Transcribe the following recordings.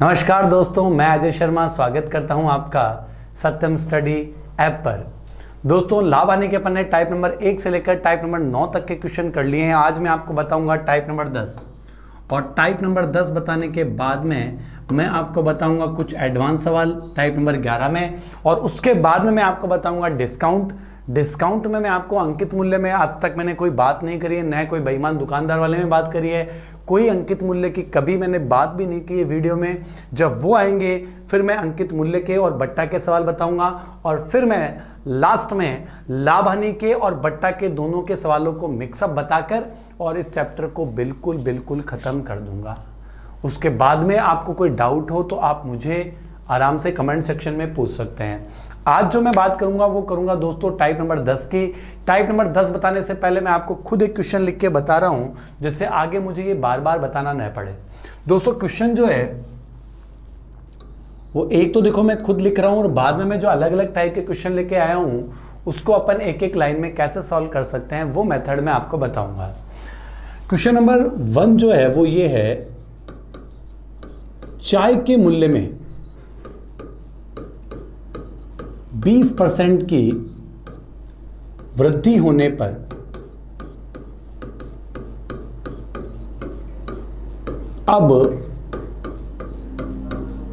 नमस्कार दोस्तों, मैं अजय शर्मा स्वागत करता हूं आपका सत्यम स्टडी ऐप पर। दोस्तों, लाभ हानि के पन्ने टाइप नंबर 1 से लेकर टाइप नंबर 9 तक के क्वेश्चन कर लिए हैं। आज मैं आपको बताऊंगा टाइप नंबर 10 और टाइप नंबर 10 बताने के बाद में मैं आपको बताऊंगा कुछ एडवांस सवाल टाइप नंबर 11 में, और उसके बाद में मैं आपको बताऊंगा डिस्काउंट में मैं आपको अंकित मूल्य में आज तक मैंने कोई बात नहीं करी है, न कोई बेईमान दुकानदार वाले में बात करी है, कोई अंकित मूल्य की कभी मैंने बात भी नहीं की है वीडियो में। जब वो आएंगे फिर मैं अंकित मूल्य के और बट्टा के सवाल बताऊंगा, और फिर मैं लास्ट में लाभ हानि के और बट्टा के दोनों के सवालों को मिक्सअप बताकर और इस चैप्टर को बिल्कुल खत्म कर दूंगा। उसके बाद में आपको कोई डाउट हो तो आप मुझे आराम से कमेंट सेक्शन में पूछ सकते हैं। आज जो मैं बात करूंगा वो करूंगा दोस्तों टाइप नंबर 10 की। टाइप नंबर 10 बताने से पहले मैं आपको खुद एक क्वेश्चन लिख के बता रहा हूं, जिससे आगे मुझे ये बार बार बताना न पड़े। दोस्तों, क्वेश्चन जो है वो एक तो देखो मैं खुद लिख रहा हूं, और बाद में मैं जो अलग अलग टाइप के क्वेश्चन लेके आया हूं उसको अपन एक एक लाइन में कैसे सॉल्व कर सकते हैं वो मेथड मैं आपको बताऊंगा। क्वेश्चन नंबर 1 जो है वो ये है, चाय के मूल्य में 20% की वृद्धि होने पर अब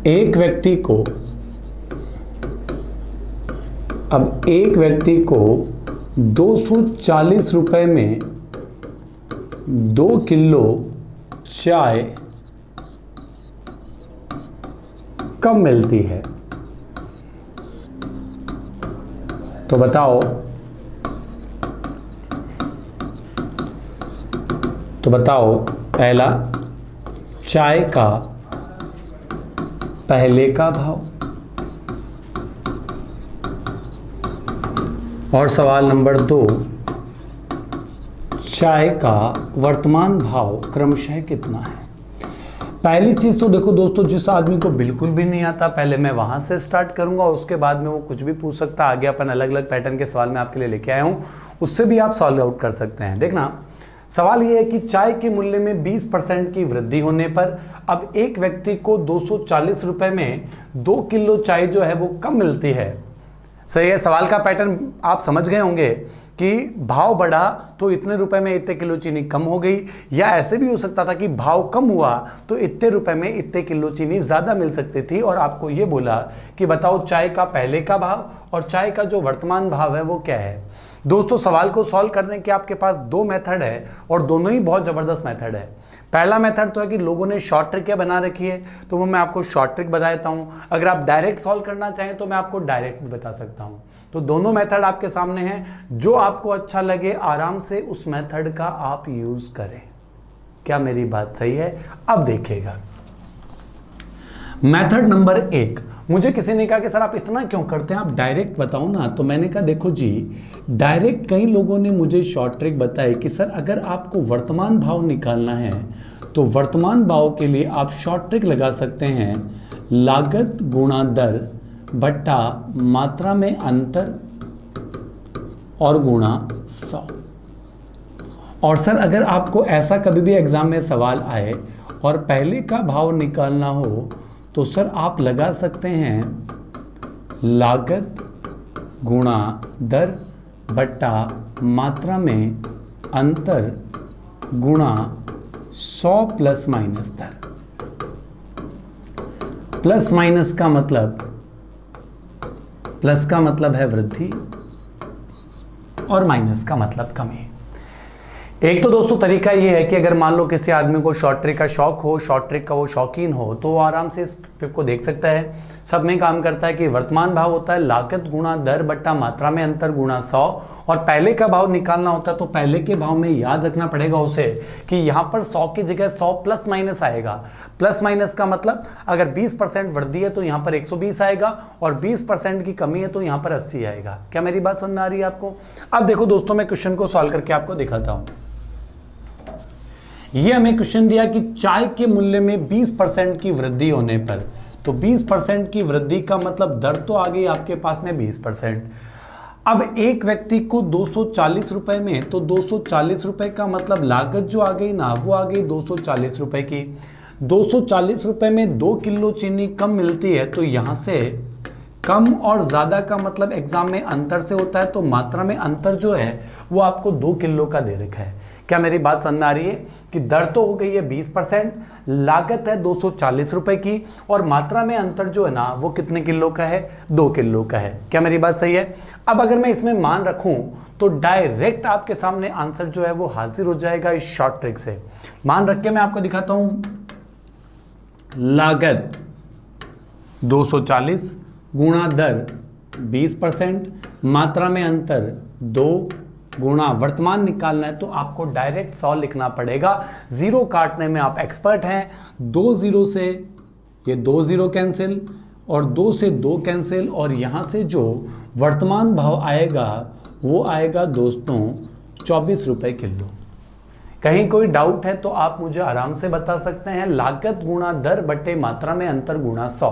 एक व्यक्ति को 240 रुपए में 2 किलो चाय कम मिलती है। तो बताओ पहला, चाय का पहले का भाव, और सवाल नंबर 2, चाय का वर्तमान भाव क्रमशः कितना है। पहली चीज तो देखो दोस्तों, जिस आदमी को बिल्कुल भी नहीं आता पहले मैं वहां से स्टार्ट करूंगा, उसके बाद में वो कुछ भी पूछ सकता है। आगे अपन अलग अलग पैटर्न के सवाल मैं आपके लिए लेके आया हूं, उससे भी आप सॉल्व आउट कर सकते हैं। देखना, सवाल ये है कि चाय के मूल्य में 20% की वृद्धि होने पर अब एक व्यक्ति को 240 रुपए में 2 किलो चाय जो है वो कम मिलती है। सही है। सवाल का पैटर्न आप समझ गए होंगे कि भाव बढ़ा तो इतने रुपए में इतने किलो चीनी कम हो गई, या ऐसे भी हो सकता था कि भाव कम हुआ तो इतने रुपए में इतने किलो चीनी ज्यादा मिल सकती थी। और आपको ये बोला कि बताओ चाय का पहले का भाव और चाय का जो वर्तमान भाव है वो क्या है। दोस्तों, सवाल को सॉल्व करने के आपके पास 2 मेथड है, और दोनों ही बहुत जबरदस्त मेथड है। पहला मेथड तो है कि लोगों ने शॉर्ट ट्रिक बना रखी है, तो वो मैं आपको शॉर्ट ट्रिक बता देता हूं। अगर आप डायरेक्ट सॉल्व करना चाहें तो मैं आपको डायरेक्ट भी बता सकता हूं। तो दोनों मेथड आपके सामने हैं, जो आपको अच्छा लगे आराम से उस मेथड का आप यूज करें। क्या मेरी बात सही है? अब देखिएगा, मेथड नंबर 1, मुझे किसी ने कहा कि सर आप इतना क्यों करते हैं, आप डायरेक्ट बताओ ना। तो मैंने कहा देखो जी, डायरेक्ट कई लोगों ने मुझे शॉर्ट ट्रिक बताई कि सर अगर आपको वर्तमान भाव निकालना है तो वर्तमान भाव के लिए आप शॉर्ट ट्रिक लगा सकते हैं, लागत गुणा दर बट्टा मात्रा में अंतर और गुणा 100। और सर अगर आपको ऐसा कभी भी एग्जाम में सवाल आए और पहले का भाव निकालना हो तो सर आप लगा सकते हैं लागत गुणा दर बट्टा मात्रा में अंतर गुणा 100 प्लस माइनस दर। प्लस माइनस का मतलब, प्लस का मतलब है वृद्धि और माइनस का मतलब कमी। एक तो दोस्तों तरीका ये है कि अगर मान लो किसी आदमी को शॉर्ट ट्रिक का शौक हो, शॉर्ट ट्रिक का वो शौकीन हो, तो वो आराम से इस ट्रिक को देख सकता है। सब में काम करता है कि वर्तमान भाव होता है लागत गुणा दर बट्टा मात्रा में अंतर गुणा 100, और पहले का भाव निकालना होता है तो पहले के भाव में याद रखना पड़ेगा उसे कि यहाँ पर 100 की जगह 100 प्लस माइनस आएगा। प्लस माइनस का मतलब अगर 20% वृद्धि है तो यहाँ पर 120 आएगा, और 20% की कमी है तो यहाँ पर 80 आएगा। क्या मेरी बात समझ में आ रही है आपको? अब देखो दोस्तों, मैं क्वेश्चन को सॉल्व करके आपको दिखाता हूँ। ये हमें क्वेश्चन दिया कि चाय के मूल्य में 20% की वृद्धि होने पर, तो 20% की वृद्धि का मतलब दर तो आ गई आपके पास में 20%। अब एक व्यक्ति को 240 रुपए में, तो 240 रुपए का मतलब लागत जो आ गई ना वो आ गई 240 रुपए की। 240 रुपए में 2 किलो चीनी कम मिलती है, तो यहां से कम और ज्यादा का मतलब एग्जाम में अंतर से होता है, तो मात्रा में अंतर जो है वो आपको 2 किलो का दे रखा है। क्या मेरी बात समझ में आ रही है कि दर तो हो गई है 20%, लागत है 240 रुपए की, और मात्रा में अंतर जो है ना वो कितने किलो का है, 2 किलो का है। क्या मेरी बात सही है? अब अगर मैं इसमें मान रखूं तो डायरेक्ट आपके सामने आंसर जो है वो हाजिर हो जाएगा इस शॉर्ट ट्रिक से। मान रख के मैं आपको दिखाता हूं, लागत 240 गुणा दर 20%, मात्रा में अंतर 2 गुणा वर्तमान निकालना है, तो आपको डायरेक्ट 100 लिखना पड़ेगा। जीरो काटने में आप एक्सपर्ट हैं। 2 जीरो से ये 2 जीरो कैंसिल और 2 से 2 कैंसिल, और यहां से जो वर्तमान भाव आएगा वो आएगा दोस्तों 24 रुपए किलो। कहीं कोई डाउट है तो आप मुझे आराम से बता सकते हैं। लागत गुणा दर बटे मात्रा में अंतर गुणा 100।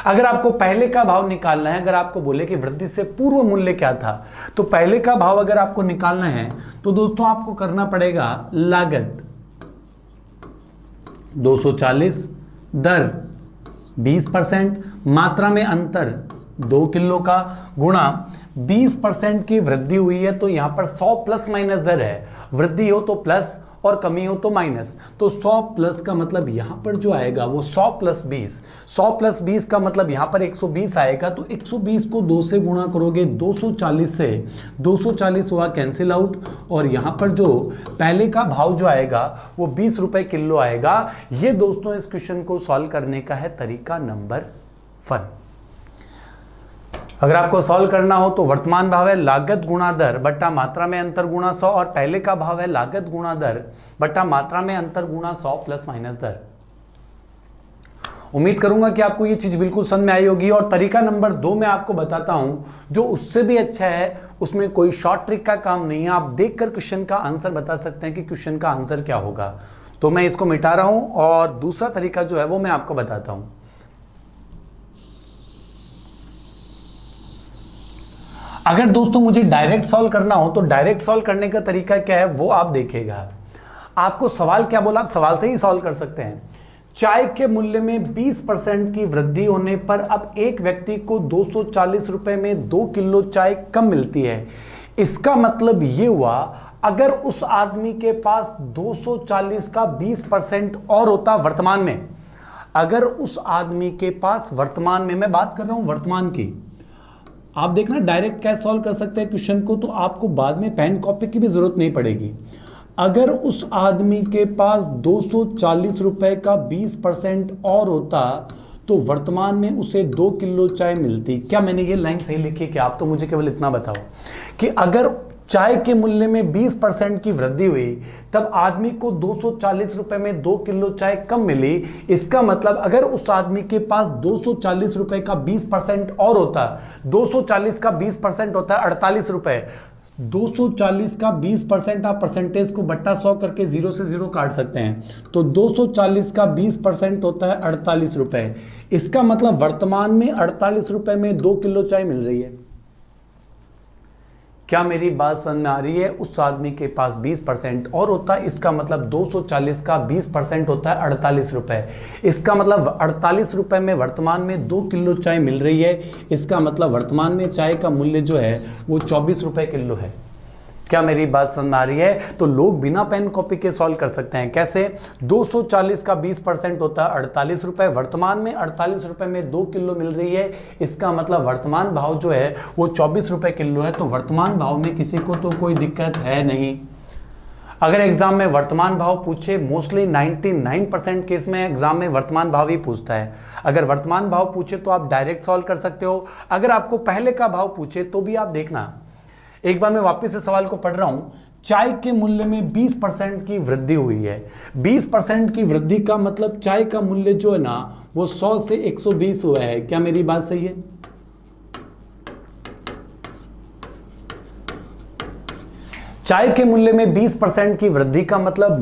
अगर आपको पहले का भाव निकालना है, अगर आपको बोले कि वृद्धि से पूर्व मूल्य क्या था, तो पहले का भाव अगर आपको निकालना है तो दोस्तों आपको करना पड़ेगा लागत 240, दर 20%, मात्रा में अंतर 2 किलो का, गुणा 20% की वृद्धि हुई है, तो यहां पर 100 प्लस माइनस दर है। वृद्धि हो तो प्लस और कमी हो तो माइनस, तो 100 प्लस का मतलब यहां पर जो आएगा वो 100 प्लस 20, 100 प्लस 20 का मतलब यहां पर 120 आएगा। तो 120 को 2 से गुणा करोगे 240 से, 240 हुआ कैंसिल आउट, और यहां पर जो पहले का भाव जो आएगा वो 20 रुपए किलो आएगा। ये दोस्तों इस क्वेश्चन को सॉल्व करने का है तरीका नंबर 1। अगर आपको सॉल्व करना हो तो वर्तमान भाव है लागत गुणा दर बट्टा मात्रा में अंतर गुणा 100, और पहले का भाव है लागत गुणा दर बट्टा मात्रा में अंतर गुणा 100 प्लस माइनस दर। उम्मीद करूंगा कि आपको ये चीज बिल्कुल समझ में आई होगी। और तरीका नंबर 2 मैं आपको बताता हूं जो उससे भी अच्छा है, उसमें कोई शॉर्ट ट्रिक का काम नहीं है। आप देखकर क्वेश्चन का आंसर बता सकते हैं कि क्वेश्चन का आंसर क्या होगा। तो मैं इसको मिटा रहा हूं और दूसरा तरीका जो है वो मैं आपको बताता हूं। अगर दोस्तों मुझे डायरेक्ट सॉल्व करना हो तो डायरेक्ट सॉल्व करने का तरीका क्या है वो आप देखिएगा। आपको सवाल क्या बोला, आप सवाल से ही सॉल्व कर सकते हैं। चाय के मूल्य में 20% की वृद्धि होने पर अब एक व्यक्ति को 240 रुपए में 2 किलो चाय कम मिलती है। इसका मतलब ये हुआ अगर उस आदमी के पास 240 का 20% और होता वर्तमान में, अगर उस आदमी के पास वर्तमान में, मैं बात कर रहा हूं वर्तमान की, आप देखना डायरेक्ट कैसे सॉल्व कर सकते हैं क्वेश्चन को, तो आपको बाद में पेन कॉपी की भी जरूरत नहीं पड़ेगी। अगर उस आदमी के पास 240 रुपए का 20% और होता तो वर्तमान में उसे 2 किलो चाय मिलती। क्या मैंने ये लाइन सही लिखी? कि आप तो मुझे केवल इतना बताओ कि अगर चाय के मूल्य में 20% की वृद्धि हुई तब आदमी को 240 रुपए में 2 किलो चाय कम मिली। इसका मतलब अगर उस आदमी के पास 240 रुपए का 20% और होता, 240 का 20% होता है 48 रुपए, 240 का 20% आप परसेंटेज को बट्टा 100 करके 0 से 0 काट सकते हैं, तो 240 का 20% होता है 48 रुपए। इसका मतलब वर्तमान में 48 रुपए में 2 किलो चाय मिल रही है। क्या मेरी बात समझ में आ रही है? उस आदमी के पास 20% और होता है, इसका मतलब 240 का 20% होता है 48 रुपए। इसका मतलब 48 रुपए में वर्तमान में 2 किलो चाय मिल रही है। इसका मतलब वर्तमान में चाय का मूल्य जो है वो 24 रुपए किलो है। क्या मेरी बात समझ आ रही है? तो लोग बिना पेन कॉपी के सॉल्व कर सकते हैं। कैसे? 240 का 20% होता है 48 रुपए, वर्तमान में 48 रुपए में 2 किलो मिल रही है। इसका मतलब वर्तमान भाव जो है वो 24 रुपए किलो है। तो वर्तमान भाव में किसी को तो कोई दिक्कत है नहीं। अगर एग्जाम में वर्तमान भाव पूछे, मोस्टली 99% केस में एग्जाम में वर्तमान भाव ही पूछता है। अगर वर्तमान भाव पूछे तो आप डायरेक्ट सॉल्व कर सकते हो। अगर आपको पहले का भाव पूछे तो भी आप देखना। एक बार मैं वापस से सवाल को पढ़ रहा हूं। चाय के मूल्य में 20% की वृद्धि हुई है। 20% की वृद्धि का मतलब चाय का मूल्य जो है ना वो 100 से 120 हुआ है। क्या मेरी बात सही है? चाय के मूल्य में 20% की वृद्धि का मतलब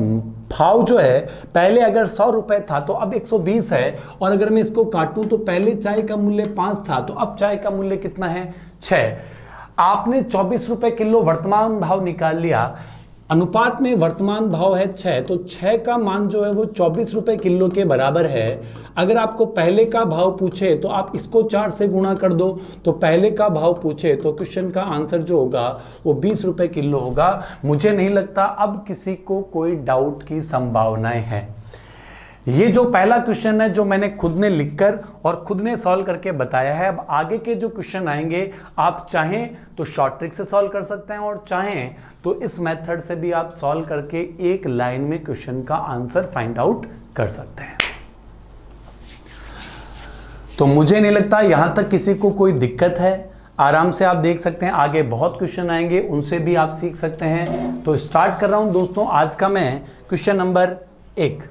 भाव जो है पहले अगर 100 रुपए था तो अब 120 है, और अगर मैं इसको काटूं तो पहले चाय का मूल्य 5 था तो अब चाय का मूल्य कितना है? 6। आपने 24 रुपए किलो वर्तमान भाव निकाल लिया। अनुपात में वर्तमान भाव है 6, तो 6 का मान जो है वो 24 रुपए किलो के बराबर है। अगर आपको पहले का भाव पूछे तो आप इसको 4 से गुणा कर दो, तो पहले का भाव पूछे तो क्वेश्चन का आंसर जो होगा वो 20 रुपए किलो होगा। मुझे नहीं लगता अब किसी को कोई डाउट की संभावनाएं हैं। ये जो पहला क्वेश्चन है जो मैंने खुद ने लिखकर और खुद ने सॉल्व करके बताया है। अब आगे के जो क्वेश्चन आएंगे आप चाहें तो शॉर्ट ट्रिक से सॉल्व कर सकते हैं और चाहें तो इस मेथड से भी आप सॉल्व करके एक लाइन में क्वेश्चन का आंसर फाइंड आउट कर सकते हैं। तो मुझे नहीं लगता यहां तक किसी को कोई दिक्कत है। आराम से आप देख सकते हैं, आगे बहुत क्वेश्चन आएंगे, उनसे भी आप सीख सकते हैं। तो स्टार्ट कर रहा हूं दोस्तों आज का मैं क्वेश्चन नंबर 1।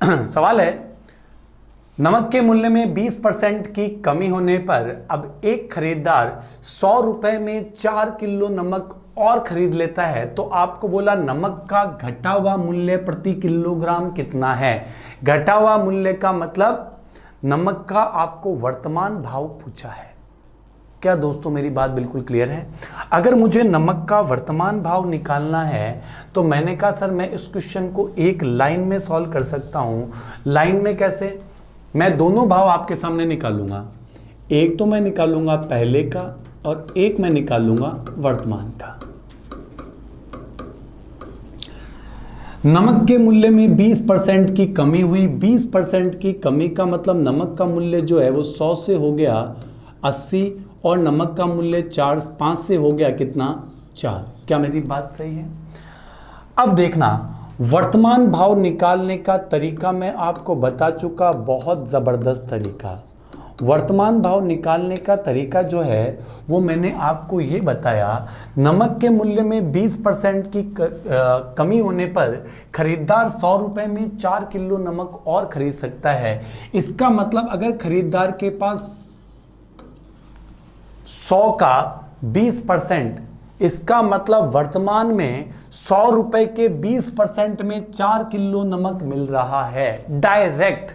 सवाल है, नमक के मूल्य में 20% की कमी होने पर अब एक खरीदार 100 रुपए में 4 किलो नमक और खरीद लेता है, तो आपको बोला नमक का घटा हुआ मूल्य प्रति किलोग्राम कितना है। घटा हुआ मूल्य का मतलब नमक का आपको वर्तमान भाव पूछा है। क्या दोस्तों मेरी बात बिल्कुल क्लियर है? अगर मुझे नमक का वर्तमान भाव निकालना है तो मैंने कहा सर मैं इस क्वेश्चन को एक लाइन में सॉल्व कर सकता हूं। लाइन में कैसे? मैं दोनों भाव आपके सामने निकालूंगा। एक तो मैं निकालूंगा पहले का और एक मैं निकालूंगा वर्तमान का। नमक के मूल्य में 20% की कमी हुई। 20% की कमी का मतलब नमक का मूल्य जो है वो 100 से हो गया 80 और नमक का मूल्य 5 से हो गया कितना? 4। क्या मेरी बात सही है? अब देखना, वर्तमान भाव निकालने का तरीका मैं आपको बता चुका, बहुत ज़बरदस्त तरीका। वर्तमान भाव निकालने का तरीका जो है वो मैंने आपको ये बताया, नमक के मूल्य में 20% की कमी होने पर खरीदार 100 रुपए में 4 किलो नमक और खरीद सकता है। इसका मतलब अगर खरीदार के पास 100 का 20%, इसका मतलब वर्तमान में 100 रुपए के 20% में 4 किलो नमक मिल रहा है डायरेक्ट।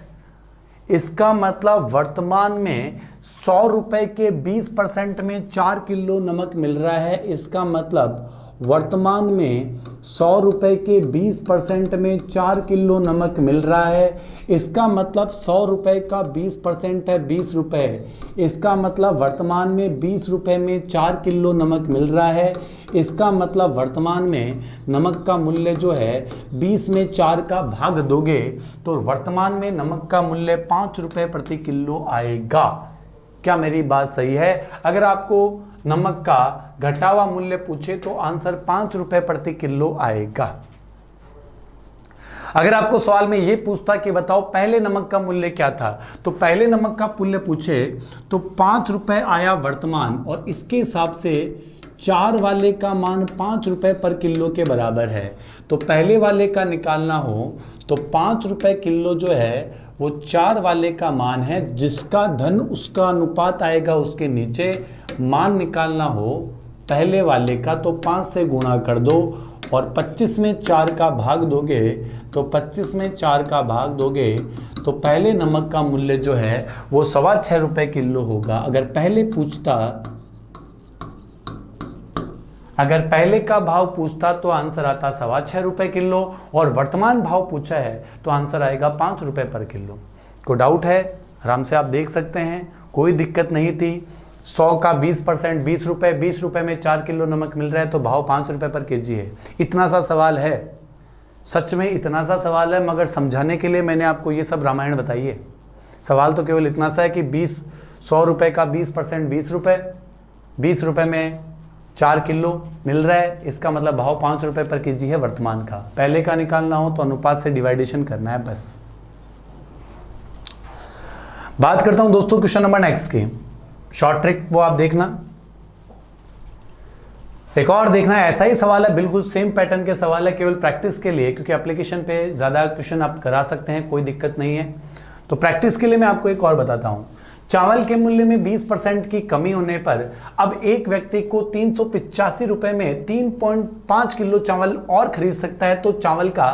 इसका मतलब वर्तमान में 100 रुपए के 20% में 4 किलो नमक मिल रहा है। इसका मतलब वर्तमान में 100 रुपए के 20% में 4 किलो नमक मिल रहा है। इसका मतलब 100 रुपए का 20% है 20 रुपए। इसका मतलब वर्तमान में 20 रुपए में 4 किलो नमक मिल रहा है। इसका मतलब वर्तमान में नमक का मूल्य जो है 20 में 4 का भाग दोगे तो वर्तमान में नमक का मूल्य 5 रुपए प्रति किलो आएगा। क्या मेरी बात सही है? अगर आपको नमक का घटा हुआ मूल्य पूछे तो आंसर 5 रुपए प्रति किलो आएगा। अगर आपको सवाल में यह पूछता कि बताओ पहले नमक का मूल्य क्या था, तो पहले नमक का मूल्य पूछे तो 5 रुपए आया वर्तमान, और इसके हिसाब से 4 वाले का मान 5 रुपए पर किलो के बराबर है। तो पहले वाले का निकालना हो तो 5 रुपए किलो जो है वो 4 वाले का मान है, जिसका धन उसका अनुपात आएगा उसके नीचे। मान निकालना हो पहले वाले का तो 5 से गुणा कर दो और 25 में 4 का भाग दोगे तो 25 में 4 का भाग दोगे तो पहले नमक का मूल्य जो है वो 6.25 रुपए किलो होगा। अगर पहले का भाव पूछता तो आंसर आता 6.25 रुपए किलो, और वर्तमान भाव पूछा है तो आंसर आएगा 5 रुपए पर किलो। कोई डाउट है? आराम से आप देख सकते हैं, कोई दिक्कत नहीं थी। 100 का 20% 20 रुपए, 20 रुपए में 4 किलो नमक मिल रहा है तो भाव 5 रुपए पर केजी है। इतना सा सवाल है, सच में इतना सा सवाल है, मगर समझाने के लिए मैंने आपको ये सब रामायण बताई है। सवाल तो केवल इतना सा है कि 100 रुपए का 20% 20 रुपए, 20 रुपए में 4 किलो मिल रहा है, इसका मतलब भाव 5 रुपए पर केजी है वर्तमान का। पहले का निकालना हो तो अनुपात से डिवाइडेशन करना है बस। बात करता हूं दोस्तों क्वेश्चन नंबर नेक्स्ट की। शॉर्ट ट्रिक वो आप देखना, एक और देखना है। ऐसा ही सवाल है, बिल्कुल सेम पैटर्न के सवाल है, केवल प्रैक्टिस के लिए, क्योंकि एप्लीकेशन पे ज्यादा क्वेश्चन आप करा सकते हैं, कोई दिक्कत नहीं है। तो प्रैक्टिस के लिए मैं आपको एक और बताता हूं। चावल के मूल्य में 20% की कमी होने पर अब एक व्यक्ति को 385 रुपए में 3.5 किलो चावल और खरीद सकता है, तो चावल का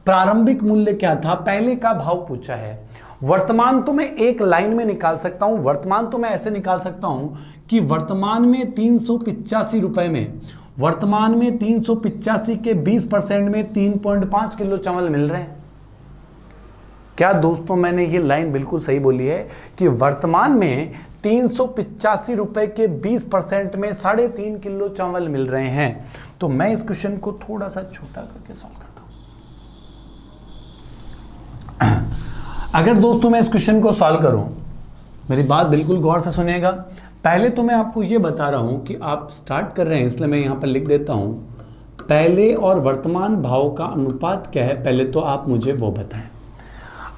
प्रारंभिक मूल्य क्या था? पहले का भाव पूछा है। वर्तमान तो मैं एक लाइन में निकाल सकता हूं। वर्तमान तो मैं ऐसे निकाल सकता हूं कि वर्तमान में 385 रुपए में वर्तमान में 385 के 20% में 3.5 किलो चावल मिल रहे हैं। क्या दोस्तों मैंने ये लाइन बिल्कुल सही बोली है कि वर्तमान में 385 रुपए के 20% में 3.5 किलो चावल मिल रहे हैं। तो मैं इस क्वेश्चन को थोड़ा सा छोटा करके सॉल्व करता हूं। अगर दोस्तों मैं इस क्वेश्चन को सॉल्व करूं, मेरी बात बिल्कुल गौर से सुनिएगा। पहले तो मैं आपको ये बता रहा हूं कि आप स्टार्ट कर रहे हैं, इसलिए मैं यहां पर लिख देता हूं पहले और वर्तमान भाव का अनुपात क्या है, पहले तो आप मुझे वो बताएं।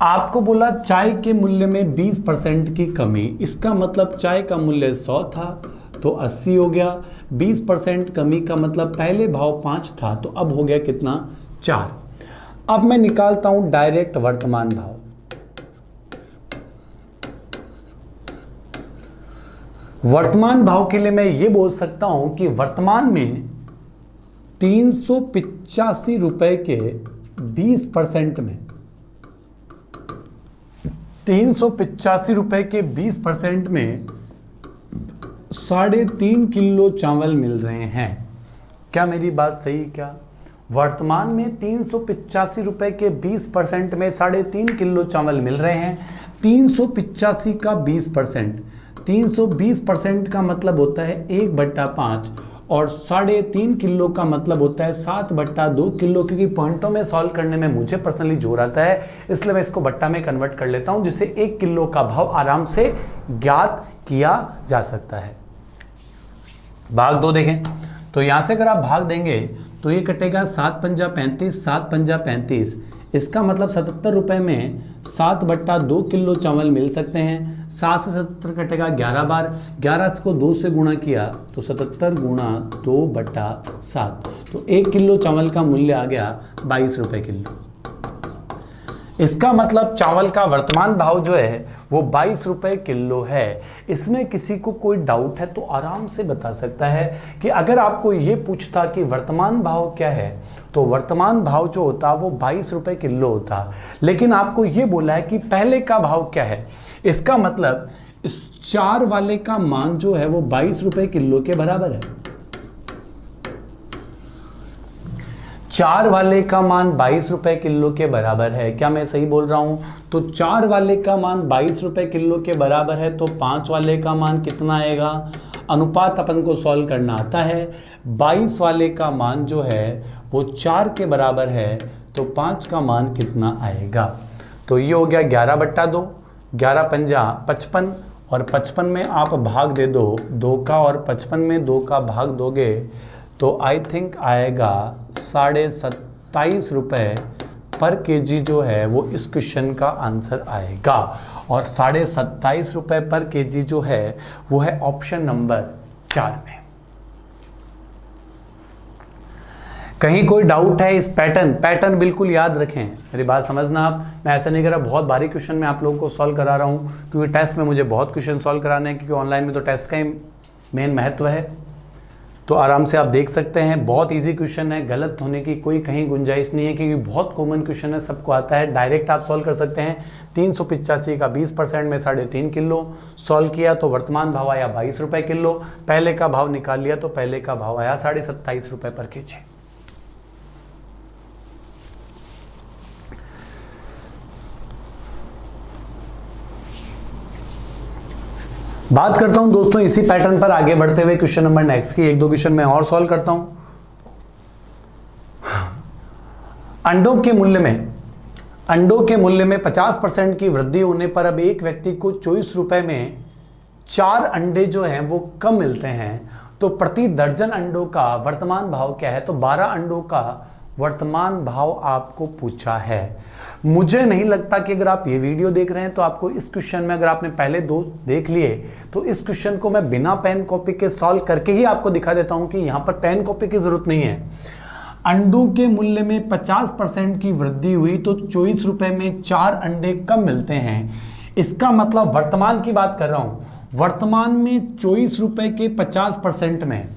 आपको बोला चाय के मूल्य में 20% की कमी, इसका मतलब चाय का मूल्य 100 था तो 80 हो गया। 20% कमी का मतलब पहले भाव 5 था तो अब हो गया कितना, 4। अब मैं निकालता हूं डायरेक्ट वर्तमान भाव। वर्तमान भाव के लिए मैं ये बोल सकता हूं कि वर्तमान में 385 रुपए के 20% में 385 रुपए के 20% में 3.5 किलो चावल मिल रहे हैं। क्या मेरी बात सही? क्या वर्तमान में 385 रुपए के 20% में 3.5 किलो चावल मिल रहे हैं। 385 का 20%, 320% का मतलब होता है 1/5 और 3.5 किलो का मतलब होता है 7/2 किलो, क्योंकि पॉइंटों में सॉल्व करने में मुझे पर्सनली जोर आता है, इसलिए मैं इसको बट्टा में कन्वर्ट कर लेता हूं, जिससे 1 किलो का भाव आराम से ज्ञात किया जा सकता है। भाग 2 देखें तो यहां से अगर आप भाग देंगे तो ये कटेगा 7 पंजा 35, 7 पंजा 35, इसका मतलब 77 रुपए में 7/2 किलो चावल मिल सकते हैं। 7 से 77 कटेगा 11 बार, 11 को 2 से गुणा किया तो 77 गुणा 2/7, तो 1 किलो चावल का मूल्य आ गया 22 रुपए किलो। इसका मतलब चावल का वर्तमान भाव जो है वो 22 रुपए किलो है। इसमें किसी को कोई डाउट है तो आराम से बता सकता है कि अगर आपको ये पूछता कि वर्तमान भाव क्या है तो वर्तमान भाव जो होता वो 22 रुपए किलो होता, लेकिन आपको ये बोला है कि पहले का भाव क्या है। इसका मतलब इस 4 वाले का मान जो है वो 22 रुपए किलो के बराबर है। 4 वाले का मान 22 रुपए किलो के बराबर है। क्या मैं सही बोल रहा हूं? तो 4 वाले का मान 22 रुपए किलो के बराबर है तो 5 वाले का मान कितना आएगा? अनुपात अपन को सॉल्व करना आता है। 22 वाले का मान जो है वो 4 के बराबर है तो 5 का मान कितना आएगा? तो ये हो गया 11/2, 11 पंजा 55 और 55 में आप भाग दे दो 2 का, और 55 में 2 का भाग दोगे तो आई थिंक आएगा 27.5 रुपये पर केजी जो है वो इस क्वेश्चन का आंसर आएगा। और 27.5 रुपये पर केजी जो है वो है ऑप्शन नंबर 4 में। कहीं कोई डाउट है इस पैटर्न बिल्कुल याद रखें, मेरी बात समझना आप। मैं ऐसा नहीं कर रहा, बहुत भारी क्वेश्चन मैं आप लोगों को सॉल्व करा रहा हूँ क्योंकि टेस्ट में मुझे बहुत क्वेश्चन सॉल्व कराने हैं, क्योंकि ऑनलाइन में तो टेस्ट का ही मेन महत्व है। तो आराम से आप देख सकते हैं, बहुत इजी क्वेश्चन है, गलत होने की कोई कहीं गुंजाइश नहीं है क्योंकि बहुत कॉमन क्वेश्चन है, सबको आता है। डायरेक्ट आप सॉल्व कर सकते हैं। 385 का 20% में 3.5 किलो सॉल्व किया तो वर्तमान भाव आया 22 रुपये किलो। पहले का भाव निकाल लिया तो पहले का भाव आया 27.5 रुपये पर केजी। बात करता हूं दोस्तों इसी पैटर्न पर आगे बढ़ते हुए क्वेश्चन नंबर नेक्स्ट की। 1-2 क्वेश्चन मैं और सॉल्व करता हूं। अंडों के मूल्य में 50% की वृद्धि होने पर अब एक व्यक्ति को 24 रुपए में 4 अंडे जो हैं वो कम मिलते हैं, तो प्रति दर्जन अंडों का वर्तमान भाव क्या है? तो 12 अंडों का वर्तमान भाव आपको पूछा है। मुझे नहीं लगता कि अगर आप ये वीडियो देख रहे हैं तो आपको इस क्वेश्चन में, अगर आपने पहले 2 देख लिए तो इस क्वेश्चन को मैं बिना पेन कॉपी के सॉल्व करके ही आपको दिखा देता हूं कि यहां पर पेन कॉपी की जरूरत नहीं है। अंडों के मूल्य में 50% की वृद्धि हुई तो 24 रुपए में 4 अंडे कम मिलते हैं। इसका मतलब वर्तमान की बात कर रहा हूं। वर्तमान में 24 रुपए के 50% में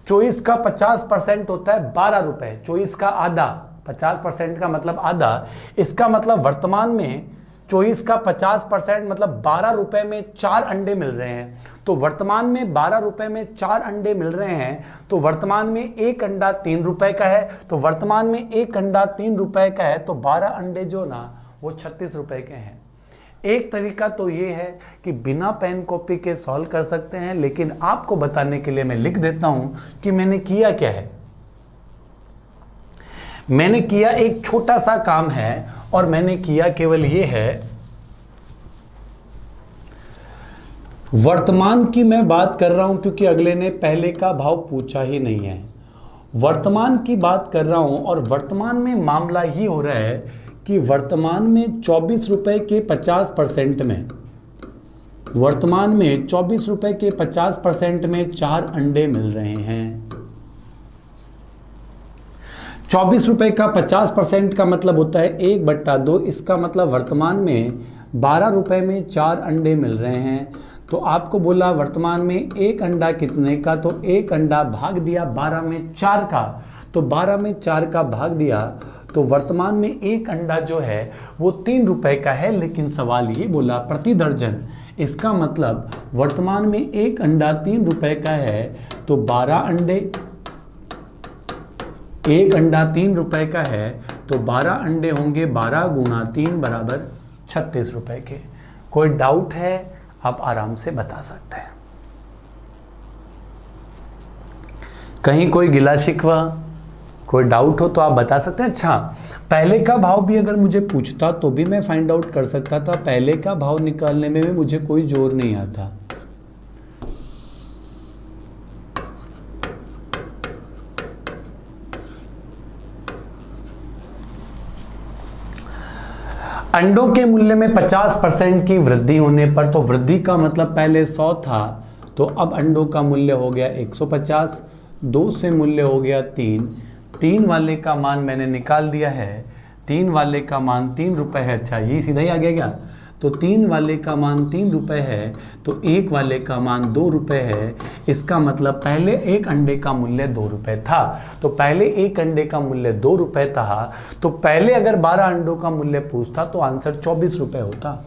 24 का 50% होता है 12 रुपए। 24 का आधा, 50% का मतलब आधा। इसका मतलब वर्तमान में 24 का 50% मतलब 12 रुपए में 4 अंडे मिल रहे हैं। तो वर्तमान में 12 रुपए में 4 अंडे मिल रहे हैं, तो वर्तमान में एक अंडा 3 रुपए का है। तो वर्तमान में एक अंडा 3 रुपए का है, तो 12 अंडे जो ना वो 36 रुपए के हैं। एक तरीका तो ये है कि बिना पेन कॉपी के सॉल्व कर सकते हैं, लेकिन आपको बताने के लिए मैं लिख देता हूं कि मैंने किया क्या है। मैंने किया एक छोटा सा काम है, और मैंने किया केवल ये है, वर्तमान की मैं बात कर रहा हूं क्योंकि अगले ने पहले का भाव पूछा ही नहीं है। वर्तमान की बात कर रहा हूं, और वर्तमान में मामला ही हो रहा है कि वर्तमान में 24 रुपए के 50% में, वर्तमान में 24 रुपए के 50% में 4 अंडे मिल रहे हैं। 24 रुपए का 50% का मतलब होता है 1/2। इसका मतलब वर्तमान में 12 रुपए में 4 अंडे मिल रहे हैं। तो आपको बोला वर्तमान में एक अंडा कितने का, तो एक अंडा भाग दिया 12 में 4 का, तो 12 में 4 का भाग दिया, तो वर्तमान में एक अंडा जो है वो 3 रुपए का है। लेकिन सवाल ये बोला प्रति दर्जन, इसका मतलब वर्तमान में एक अंडा 3 रुपए का है, तो 12 अंडे, एक अंडा 3 रुपए का है, तो 12 अंडे होंगे 12 गुणा 3 बराबर 36 रुपए के। कोई डाउट है आप आराम से बता सकते हैं। कहीं कोई गिला शिकवा, कोई डाउट हो तो आप बता सकते हैं। अच्छा, पहले का भाव भी अगर मुझे पूछता तो भी मैं फाइंड आउट कर सकता था। पहले का भाव निकालने में भी मुझे कोई जोर नहीं आता। अंडों के मूल्य में 50% की वृद्धि होने पर, तो वृद्धि का मतलब पहले 100 था, तो अब अंडों का मूल्य हो गया 150, 2 से मूल्य हो गया 3, 3 वाले का मान मैंने निकाल दिया है, 3 वाले का मान 3 रुपए है। अच्छा, ये सीधा ही आ गया क्या? तो 3 वाले का मान 3 रुपए है, तो 1 वाले का मान 2 रुपए है। इसका मतलब पहले एक अंडे का मूल्य 2 रुपए था, तो पहले एक अंडे का मूल्य 2 रुपए था, तो पहले अगर 12 अंडों का मूल्य पूछता तो आंसर 24 रुपए होता।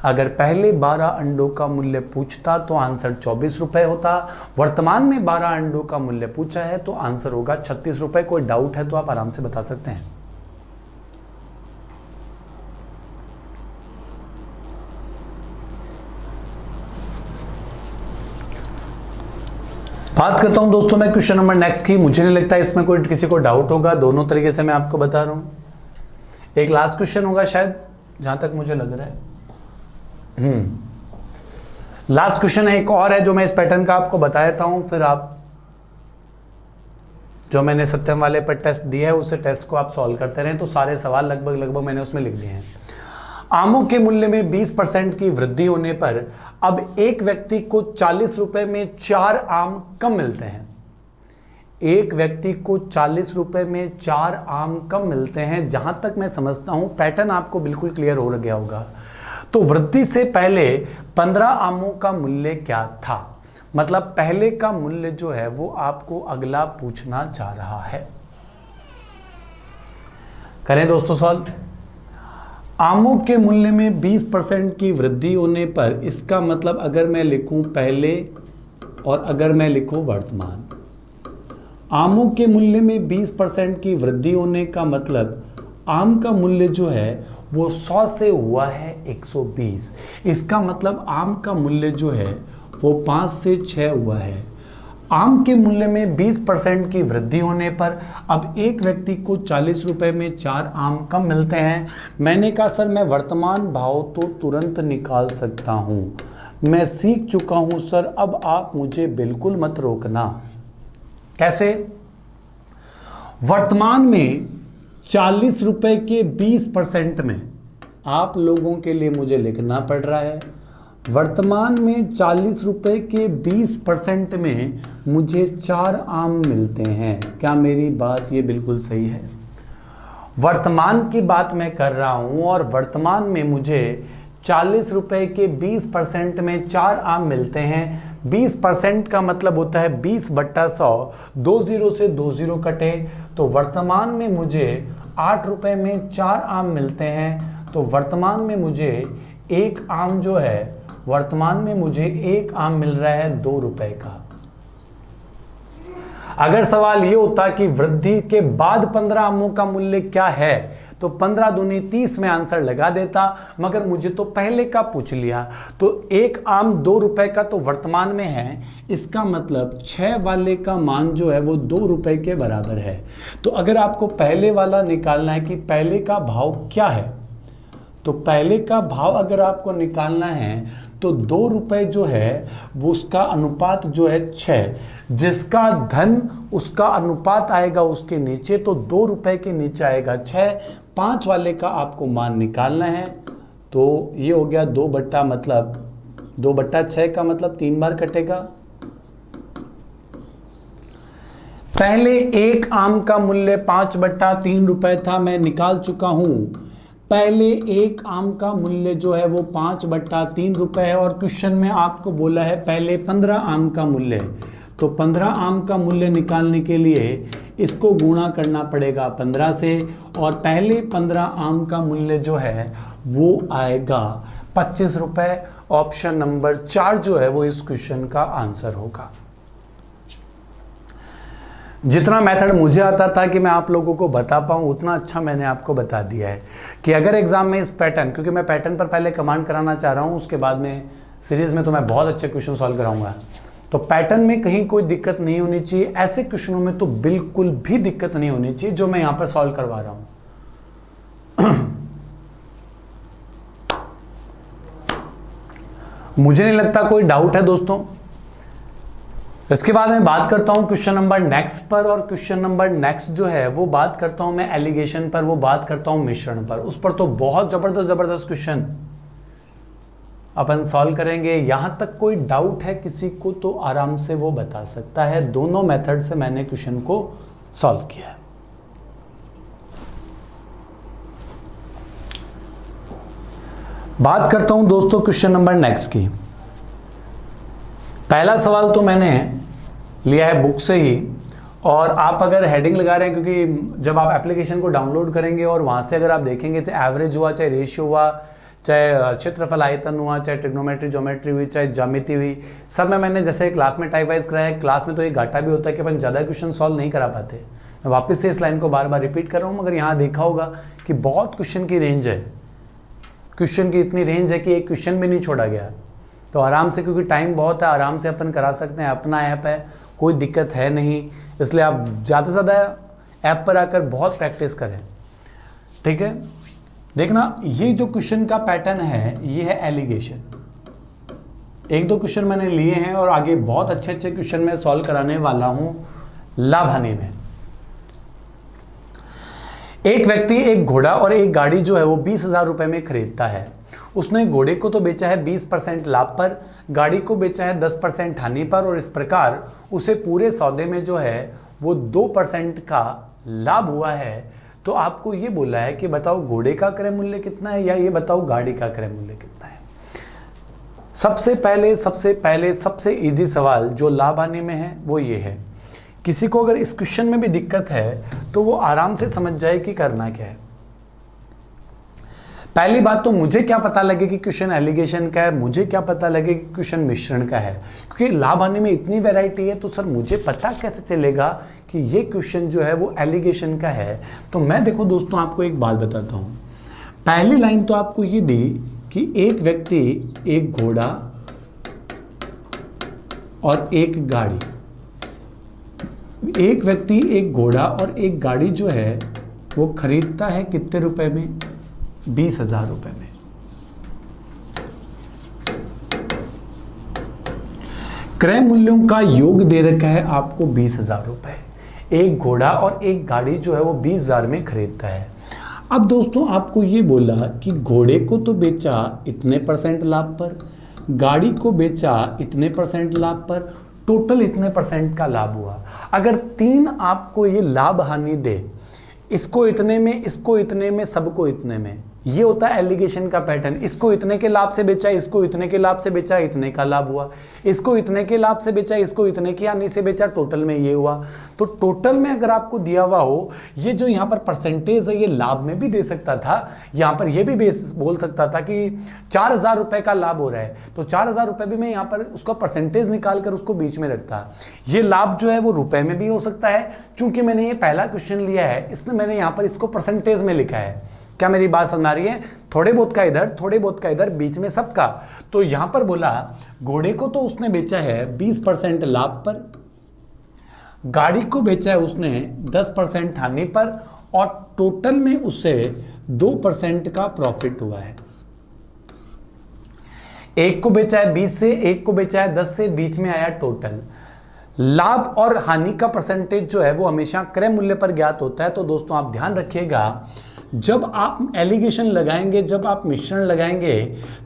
अगर पहले 12 अंडों का मूल्य पूछता तो आंसर 24 रुपए होता। वर्तमान में 12 अंडों का मूल्य पूछा है तो आंसर होगा 36 रुपए। कोई डाउट है तो आप आराम से बता सकते हैं। बात करता हूं दोस्तों मैं क्वेश्चन नंबर नेक्स्ट की। मुझे नहीं लगता इसमें कोई किसी को डाउट होगा। दोनों तरीके से मैं आपको बता रहा हूं। एक लास्ट क्वेश्चन होगा शायद, जहां तक मुझे लग रहा है। लास्ट क्वेश्चन है, एक और है जो मैं इस पैटर्न का आपको बता देता हूं, फिर आप जो मैंने सत्यम वाले पर टेस्ट दिया है उसे टेस्ट को आप सॉल्व करते रहें। तो सारे सवाल लगभग मैंने उसमें लिख दिए हैं। आमों के मूल्य में 20% की वृद्धि होने पर अब एक व्यक्ति को 40 रुपए में 4 आम कम मिलते हैं। एक व्यक्ति को 40 रुपए में 4 आम कम मिलते हैं। जहां तक मैं समझता हूं पैटर्न आपको बिल्कुल क्लियर हो गया होगा। तो वृद्धि से पहले 15 आमों का मूल्य क्या था, मतलब पहले का मूल्य जो है वो आपको अगला पूछना चाह रहा है। करें दोस्तों सॉल्व। आमों के मूल्य में 20% की वृद्धि होने पर, इसका मतलब अगर मैं लिखूं पहले और अगर मैं लिखूं वर्तमान, आमों के मूल्य में 20% की वृद्धि होने का मतलब आम का मूल्य जो है वो 100 से हुआ है 120। इसका मतलब आम का मूल्य जो है वो 5 से 6 हुआ है। आम के मूल्य में 20% की वृद्धि होने पर अब एक व्यक्ति को 40 रुपए में 4 आम कम मिलते हैं। मैंने कहा सर मैं वर्तमान भाव तो तुरंत निकाल सकता हूं, मैं सीख चुका हूं सर, अब आप मुझे बिल्कुल मत रोकना। कैसे? वर्तमान में 40 रुपए के 20% में, आप लोगों के लिए मुझे लिखना पड़ रहा है, वर्तमान में 40 रुपए के 20% में मुझे 4 आम मिलते हैं। क्या मेरी बात ये बिल्कुल सही है? वर्तमान की बात मैं कर रहा हूं और वर्तमान में मुझे 40 रुपए के 20% में 4 आम मिलते हैं। 20% का मतलब होता है 20/100, 2 0 से 2 0 कटे, तो वर्तमान में मुझे 8 रुपए में 4 आम मिलते हैं। तो वर्तमान में मुझे एक आम जो है, वर्तमान में मुझे एक आम मिल रहा है 2 रुपए का। अगर सवाल ये होता कि वृद्धि के बाद 15 आमों का मूल्य क्या है, तो 15 दूनी 30 में आंसर लगा देता, मगर मुझे तो पहले का पूछ लिया। तो एक आम 2 रुपए का तो वर्तमान में है, इसका मतलब 6 वाले का मान जो है वो 2 रुपए के बराबर है। तो अगर आपको पहले वाला निकालना है कि पहले का भाव क्या है, तो पहले का भाव अगर आपको निकालना है तो 2 रुपए जो है वो उसका अनुपात जो है 6, जिसका धन उसका अनुपात आएगा उसके नीचे, तो 2 रुपए के नीचे आएगा 6। 5 वाले का आपको मान निकालना है, तो ये हो गया 2/6 का मतलब 3 बार कटेगा। पहले एक आम का मूल्य 5/3 रुपए था, मैं निकाल चुका हूं। पहले एक आम का मूल्य जो है वो 5/3 रुपए है, और क्वेश्चन में आपको बोला है पहले 15 आम का मूल्य। तो 15 आम का मूल्य निकालने के लिए इसको गुणा करना पड़ेगा 15 से, और पहले 15 आम का मूल्य जो है वो आएगा 25 रुपए। ऑप्शन नंबर 4 जो है वो इस क्वेश्चन का आंसर होगा। जितना मेथड मुझे आता था कि मैं आप लोगों को बता पाऊँ, उतना अच्छा मैंने आपको बता दिया है कि अगर एग्जाम में इस पैटर्न, क्योंकि मैं पैटर्न पर पहले कमांड कराना चाह रहा हूँ, उसके बाद में सीरीज में तो मैं बहुत अच्छे क्वेश्चन सॉल्व कराऊंगा। तो पैटर्न में कहीं कोई दिक्कत नहीं होनी चाहिए, ऐसे क्वेश्चनों में तो बिल्कुल भी दिक्कत नहीं होनी चाहिए जो मैं यहाँ पर सॉल्व करवा रहा हूँ। मुझे नहीं लगता कोई डाउट है दोस्तों। इसके बाद मैं बात करता हूं क्वेश्चन नंबर नेक्स्ट पर, और क्वेश्चन नंबर नेक्स्ट जो है वो बात करता हूं मैं एलिगेशन पर, वो बात करता हूं मिश्रण पर। उस पर तो बहुत जबरदस्त क्वेश्चन अपन सॉल्व करेंगे। यहां तक कोई डाउट है किसी को तो आराम से वो बता सकता है। दोनों मेथड से मैंने क्वेश्चन को सॉल्व किया है। बात करता हूं दोस्तों क्वेश्चन नंबर नेक्स्ट की। पहला सवाल तो मैंने लिया है बुक से ही, और आप अगर हेडिंग लगा रहे हैं, क्योंकि जब आप एप्लीकेशन को डाउनलोड करेंगे और वहाँ से अगर आप देखेंगे, चाहे एवरेज हुआ, चाहे रेशियो हुआ, चाहे क्षेत्रफल आयतन हुआ, चाहे ट्रिग्नोमेट्री ज्योमेट्री हुई, चाहे ज्यामिति हुई, सब में मैंने जैसे क्लास में टाइप वाइज कराया है। क्लास में तो ये घाटा भी होता है कि अपन ज़्यादा क्वेश्चन सॉल्व नहीं करा पाते। मैं वापस से इस लाइन को बार बार रिपीट कर रहा हूँ, मगर यहाँ देखा होगा कि बहुत क्वेश्चन की रेंज है, क्वेश्चन की इतनी रेंज है कि एक क्वेश्चन भी नहीं छोड़ा गया। तो आराम से, क्योंकि टाइम बहुत है, आराम से अपन करा सकते हैं। अपना ऐप है, कोई दिक्कत है नहीं, इसलिए आप ज़्यादा से ज़्यादा ऐप पर आकर बहुत प्रैक्टिस करें, ठीक है। देखना, ये जो क्वेश्चन का पैटर्न है ये है एलिगेशन। 1-2 क्वेश्चन मैंने लिए हैं और आगे बहुत अच्छे क्वेश्चन मैं सॉल्व कराने वाला हूं लाभ हानि में। एक व्यक्ति एक घोड़ा और एक गाड़ी जो है वो 20,000 रुपए में खरीदता है। उसने घोड़े को तो बेचा है 20% लाभ पर, गाड़ी को बेचा है 10% हानि पर, और इस प्रकार उसे पूरे सौदे में जो है वो 2% का लाभ हुआ है। तो आपको ये बोला है कि बताओ घोड़े का क्रय मूल्य कितना है, या ये बताओ गाड़ी का क्रय मूल्य कितना है। सबसे पहले सबसे इजी सवाल जो लाभ हानि में है वो ये है। किसी को अगर इस क्वेश्चन में भी दिक्कत है तो वो आराम से समझ जाए कि करना क्या है। पहली बात तो मुझे क्या पता लगे कि क्वेश्चन एलिगेशन का है, मुझे क्या पता लगे कि क्वेश्चन मिश्रण का है, क्योंकि लाभ हानि में इतनी वैरायटी है। तो सर मुझे पता कैसे चलेगा कि ये क्वेश्चन जो है वो एलिगेशन का है। तो मैं देखो दोस्तों आपको एक बात बताता हूँ। पहली लाइन तो आपको ये दी कि एक व्यक्ति एक घोड़ा और एक गाड़ी, एक व्यक्ति एक घोड़ा और एक गाड़ी जो है वो खरीदता है कितने रुपए में, 20,000 रुपए में। क्रय मूल्यों का योग दे रखा है आपको 20,000 रुपए। एक घोड़ा और एक गाड़ी जो है वो 20,000 में खरीदता है। अब दोस्तों आपको ये बोला कि घोड़े को तो बेचा इतने % लाभ पर, गाड़ी को बेचा इतने % लाभ पर, टोटल इतने % का लाभ हुआ। अगर 3 आपको ये लाभ हानि दे, इसको इतने में, इसको इतने में, सबको इतने में, ये होता है एलिगेशन का पैटर्न। इसको इतने के लाभ से बेचा, इसको इतने के लाभ से बेचा, इतने का लाभ हुआ, इसको इतने के लाभ से बेचा, इसको इतने की हानि से बेचा, टोटल में ये हुआ। तो टोटल में अगर आपको दिया हुआ हो, ये जो यहाँ पर परसेंटेज है ये लाभ में भी दे सकता था, यहाँ पर ये भी बोल सकता था कि 4,000 रुपए का लाभ हो रहा है, तो 4,000 रुपए भी मैं यहाँ पर उसका परसेंटेज निकाल कर उसको बीच में रखता। ये लाभ जो है वो रुपए में भी हो सकता है, चूंकि मैंने ये पहला क्वेश्चन लिया है इसलिए मैंने यहाँ पर इसको परसेंटेज में लिखा है। क्या मेरी बात समझ आ रही है? थोड़े बहुत का इधर, थोड़े बहुत का इधर, बीच में सबका। तो यहां पर बोला घोड़े को तो उसने बेचा है 20% लाभ पर, गाड़ी को बेचा है उसने 10% हानि पर, और टोटल में उसे 2% का प्रॉफिट हुआ है। एक को बेचा है 20 से, एक को बेचा है 10 से, बीच में आया टोटल। लाभ और हानि का परसेंटेज जो है वो हमेशा क्रय मूल्य पर ज्ञात होता है। तो दोस्तों आप ध्यान रखिएगा, जब आप एलिगेशन लगाएंगे, जब आप मिश्रण लगाएंगे,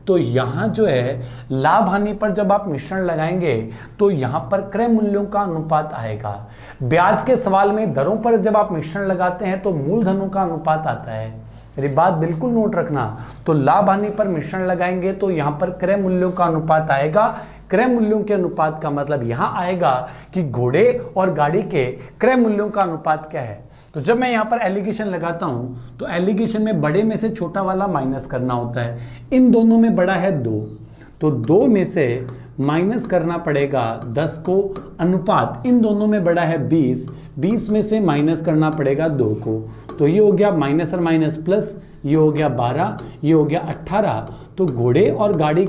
तो यहां जो है लाभ हानि पर जब आप मिश्रण लगाएंगे तो यहां पर क्रय मूल्यों का अनुपात आएगा। ब्याज के सवाल में दरों पर जब आप मिश्रण लगाते हैं तो मूलधनों का अनुपात आता है। मेरी बात बिल्कुल नोट रखना। तो लाभ हानि पर मिश्रण लगाएंगे तो यहां पर क्रय मूल्यों का अनुपात आएगा। क्रय मूल्यों के अनुपात का मतलब यहां आएगा कि घोड़े और गाड़ी के क्रय मूल्यों का अनुपात क्या है। तो जब मैं यहां पर एलिगेशन लगाता हूं तो एलिगेशन में बड़े में से छोटा वाला माइनस करना होता है। इन दोनों में बड़ा है 2, तो 2 में से माइनस करना पड़ेगा 10 को। अनुपात इन दोनों में बड़ा है 20, 20 में से माइनस करना पड़ेगा 2 को। तो ये हो गया माइनस और माइनस प्लस, ये हो गया 12, ये हो गया 18। तो घोड़े और गाड़ी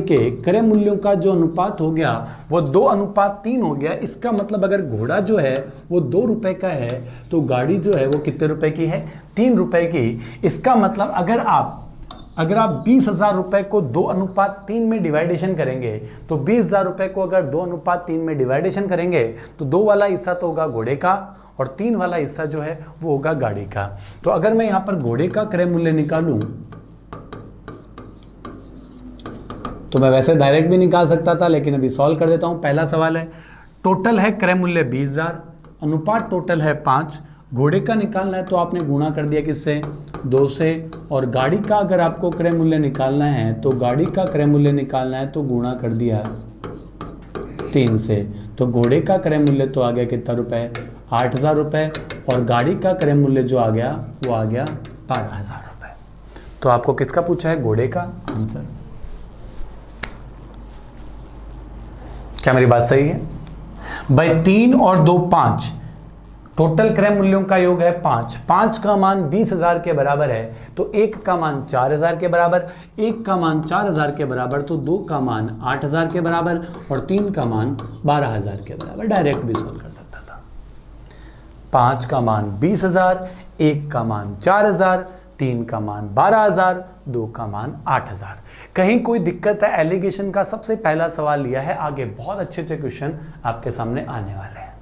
के क्रय मूल्यों का जो अनुपात हो गया वो 2:3 हो गया। इसका मतलब अगर घोड़ा जो है वो 2 रुपए का है तो गाड़ी जो है वो कितने रुपए की है? 3 रुपए की। इसका मतलब अगर आप 20,000 रुपए को 2:3 में डिवाइडेशन करेंगे तो 20,000 रुपए को अगर 2:3 में डिवाइडेशन करेंगे तो 2 वाला हिस्सा तो होगा घोड़े का और 3 वाला हिस्सा जो है वो होगा गाड़ी का। तो अगर मैं यहां पर घोड़े का क्रय मूल्य निकालूं तो मैं वैसे डायरेक्ट भी निकाल सकता था, लेकिन अभी सॉल्व कर देता हूं। पहला सवाल है, टोटल है क्रय मूल्य 20,000, अनुपात टोटल है 5, घोड़े का निकालना है तो आपने गुणा कर दिया किससे? 2 से। और गाड़ी का अगर आपको क्रय मूल्य निकालना है तो गाड़ी का क्रय मूल्य निकालना है तो गुणा कर दिया 3 से। तो घोड़े का क्रय मूल्य तो आ गया कितना रुपए? 8,000 रुपए, और गाड़ी का क्रय मूल्य जो आ गया वो आ गया 12,000 रुपए। तो आपको किसका पूछा है? घोड़े का आंसर। क्या मेरी बात सही है भाई? 3 और 2 5, टोटल क्रय मूल्यों का योग है 5। 5 का मान 20,000 के बराबर है तो 1 का मान 4,000 के बराबर, 1 का मान 4,000 के बराबर तो 2 का मान 8,000 के बराबर और 3 का मान 12,000 के बराबर। डायरेक्ट भी सॉल्व कर सकता था। 5 का मान 20,000, 1 का मान 4,000, 3 का मान 12,000, 2 का मान 8,000। कहीं कोई दिक्कत है? एलिगेशन का सबसे पहला सवाल लिया है, आगे बहुत अच्छे अच्छे क्वेश्चन आपके सामने आने वाले हैं।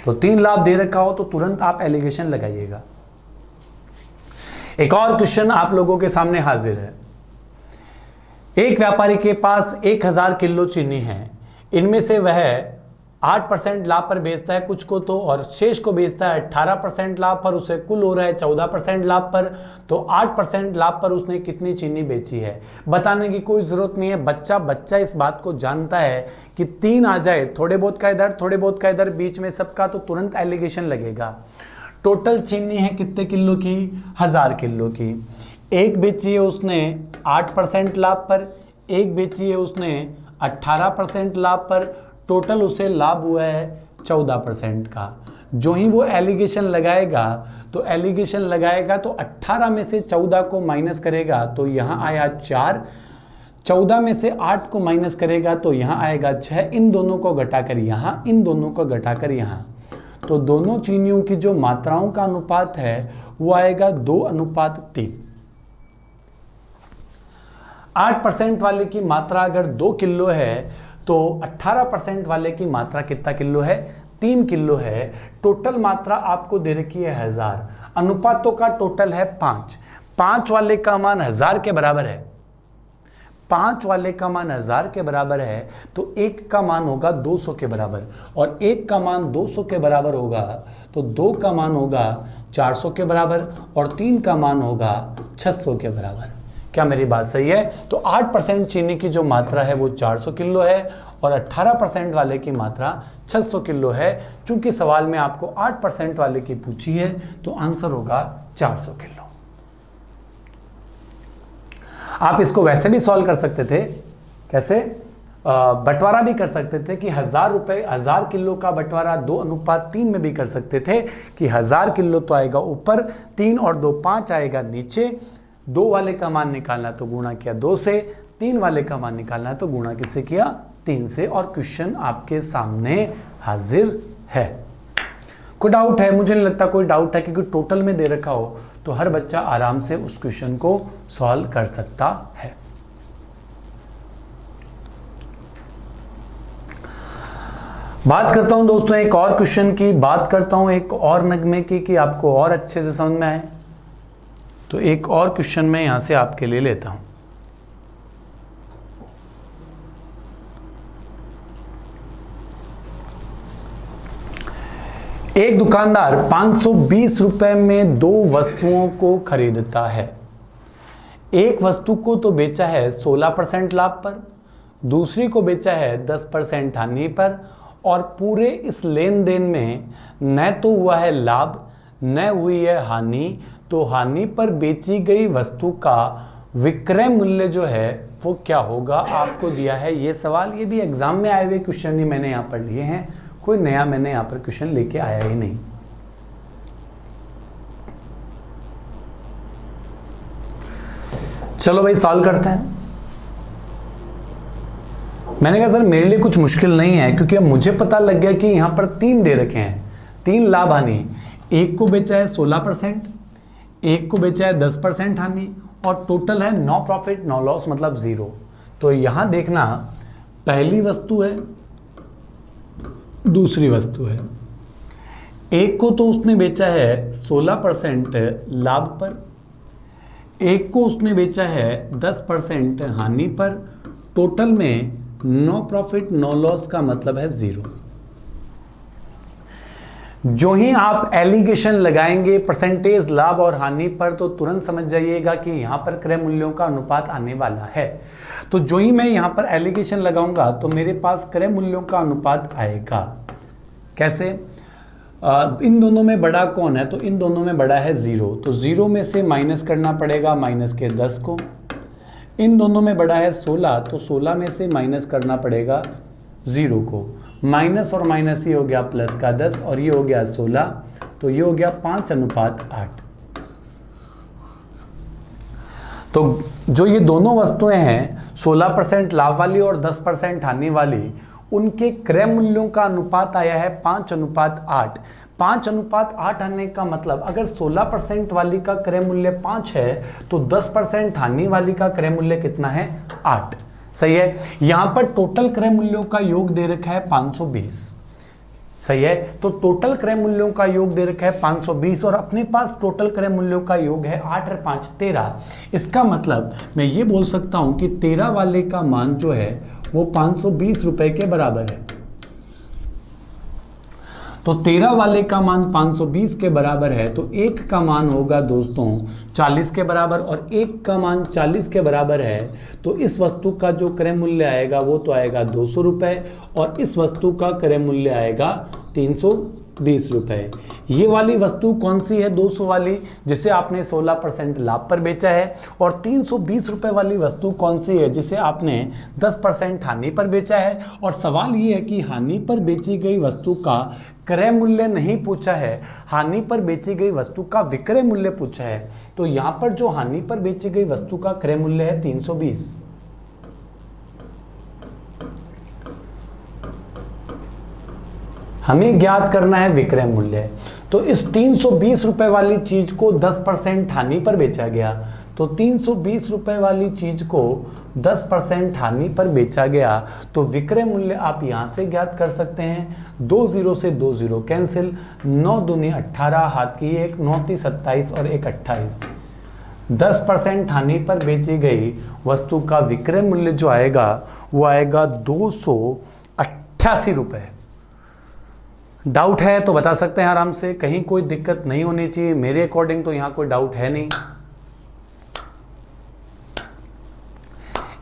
तो 3 लाभ दे रखा हो तो तुरंत आप एलिगेशन लगाइएगा। एक और क्वेश्चन आप लोगों के सामने हाजिर है। एक व्यापारी के पास 1000 किलो चीनी है, इनमें से वह 8% लाभ पर बेचता है कुछ को तो, और शेष को बेचता है 18% लाभ पर, उसे कुल हो रहा है 14% लाभ पर। तो 8% लाभ पर उसने कितनी चीनी बेची है? बताने की कोई जरूरत नहीं है, बच्चा इस बात को जानता है कि 3 आ जाए, थोड़े बहुत का इधर, थोड़े बहुत का इधर, बीच में सबका, तो तुरंत एलिगेशन लगेगा। टोटल चीनी है कितने किलो की? 1000 किलो की। एक बेची है उसने 8% लाभ पर, एक बेची है उसने 18% लाभ पर, टोटल उसे लाभ हुआ है 14% का। जो ही वो एलिगेशन लगाएगा तो 18 में से 14 को माइनस करेगा तो यहाँ आया 4, 14 में से 8 को माइनस करेगा तो यहाँ आएगा 6, इन दोनों को घटाकर यहाँ, इन दोनों को घटाकर यहाँ। तो दोनों चीनियों की जो मात्राओं का अनुपात है वो आएगा 2:3। 8% वाले की मात्रा अगर 2 किलो है तो 18% वाले की मात्रा कितना किलो है? 3 किलो है। टोटल मात्रा आपको दे रखी है 1000, अनुपातों का टोटल है 5। 5 वाले का मान 1000 के बराबर है, 5 वाले का मान 1000 के बराबर है तो 1 का मान होगा 200 के बराबर, और 1 का मान 200 के बराबर होगा तो 2 का मान होगा 400 के बराबर, और 3 का मान होगा 600 के बराबर। क्या मेरी बात सही है? तो 8% चीनी की जो मात्रा है वो 400 किलो है, और 18% वाले की मात्रा 600 किलो है। चूंकि सवाल में आपको 8% वाले की पूछी है तो आंसर होगा 400 किलो। आप इसको वैसे भी सॉल्व कर सकते थे, कैसे? बंटवारा भी कर सकते थे कि 1000 किलो का बंटवारा 2:3 में भी कर सकते थे कि 1000 किलो तो आएगा ऊपर, 3 और 2 5 आएगा नीचे। 2 वाले का मान निकालना तो गुणा किया 2 से, 3 वाले का मान निकालना है तो गुणा किससे किया? 3 से। और क्वेश्चन आपके सामने हाजिर है। कोई डाउट है? मुझे नहीं लगता कोई डाउट है, क्योंकि टोटल में दे रखा हो तो हर बच्चा आराम से उस क्वेश्चन को सॉल्व कर सकता है। बात करता हूं दोस्तों एक और क्वेश्चन की, बात करता हूं एक और नगमे की कि आपको और अच्छे से समझ में आए। तो एक और क्वेश्चन मैं यहां से आपके लिए लेता हूं। एक दुकानदार 520 रुपए में 2 वस्तुओं को खरीदता है। एक वस्तु को तो बेचा है 16% लाभ पर, दूसरी को बेचा है 10% हानि पर, और पूरे इस लेन देन में न तो हुआ है लाभ न हुई है हानि। तो हानि पर बेची गई वस्तु का विक्रय मूल्य जो है वो क्या होगा? आपको दिया है ये सवाल। ये भी एग्जाम में आए हुए क्वेश्चन ही मैंने यहाँ पर लिए हैं, कोई नया मैंने यहां पर क्वेश्चन लेके आया ही नहीं। चलो भाई सॉल्व करते हैं। मैंने कहा सर मेरे लिए कुछ मुश्किल नहीं है, क्योंकि अब मुझे पता लग गया कि यहां पर 3 दे रखे हैं, 3 लाभ हानि। एक को बेचा है 16%, एक को बेचा है 10% हानि, और टोटल है नो प्रॉफिट नो लॉस, मतलब 0। तो यहां देखना, पहली वस्तु है, दूसरी वस्तु है। एक को तो उसने बेचा है 16% लाभ पर, एक को उसने बेचा है 10% हानि पर। टोटल में नो प्रॉफिट नो लॉस का मतलब है 0। जो ही आप एलिगेशन लगाएंगे परसेंटेज लाभ और हानि पर तो तुरंत समझ जाइएगा कि यहां पर क्रय मूल्यों का अनुपात आने वाला है। तो जो ही मैं यहां पर एलिगेशन लगाऊंगा तो मेरे पास क्रय मूल्यों का अनुपात आएगा। कैसे? इन दोनों में बड़ा कौन है? तो इन दोनों में बड़ा है 0, तो 0 में से माइनस करना पड़ेगा माइनस के 10 को। इन दोनों में बड़ा है 16, तो 16 में से माइनस करना पड़ेगा 0 को। माइनस और माइनस ये हो गया प्लस का 10, और ये हो गया 16, तो ये हो गया 5:8। तो जो ये दोनों वस्तुएं हैं 16% लाभ वाली और 10% हानि वाली, उनके क्रय मूल्यों का अनुपात आया है 5:8। 5:8 आने का मतलब अगर 16% वाली का क्रय मूल्य 5 है तो 10% हानि वाली का क्रय मूल्य कितना है? 8। सही है। यहां पर टोटल क्रय मूल्यों का योग दे रखा है 520। सही है। तो टोटल क्रय मूल्यों का योग दे रखा है 520, और अपने पास टोटल क्रय मूल्यों का योग है 8 और 5 13। इसका मतलब मैं ये बोल सकता हूं कि 13 वाले का मान जो है वो 520 रुपए के बराबर है। तो 13 वाले का मान 520 के बराबर है, तो एक का मान होगा दोस्तों 40 के बराबर, और एक का मान 40 के बराबर है। तो इस वस्तु का जो क्रय मूल्य आएगा वो तो आएगा 200 रुपए, और इस वस्तु का क्रय मूल्य आएगा 320 रुपए। ये वाली वस्तु कौन सी है? 200 वाली, जिसे आपने 16% लाभ पर बेचा है। और 320 रुपए वाली वस्तु कौन सी है? जिसे आपने 10% हानि पर बेचा है। और सवाल ये है कि हानि पर बेची गई वस्तु का क्रय मूल्य नहीं पूछा है, हानि पर बेची गई वस्तु का विक्रय मूल्य पूछा है। तो यहां पर जो हानि पर बेची गई वस्तु का क्रय मूल्य है 320। हमें ज्ञात करना है विक्रय मूल्य। तो इस 320 रुपए वाली चीज को 10% हानि पर बेचा गया, तो 320 रुपए वाली चीज को 10% हानि पर बेचा गया, तो विक्रय मूल्य आप यहां से ज्ञात कर सकते हैं। 2 0 से 2 0 कैंसिल, 9 दूनी 18, हाथ की 1, 9 × 27 और 1 28। 10% हानि पर बेची गई वस्तु का विक्रय मूल्य जो आएगा वो आएगा 288 रुपए। डाउट है तो बता सकते हैं आराम से, कहीं कोई दिक्कत नहीं होनी चाहिए। मेरे अकॉर्डिंग तो यहां कोई डाउट है नहीं।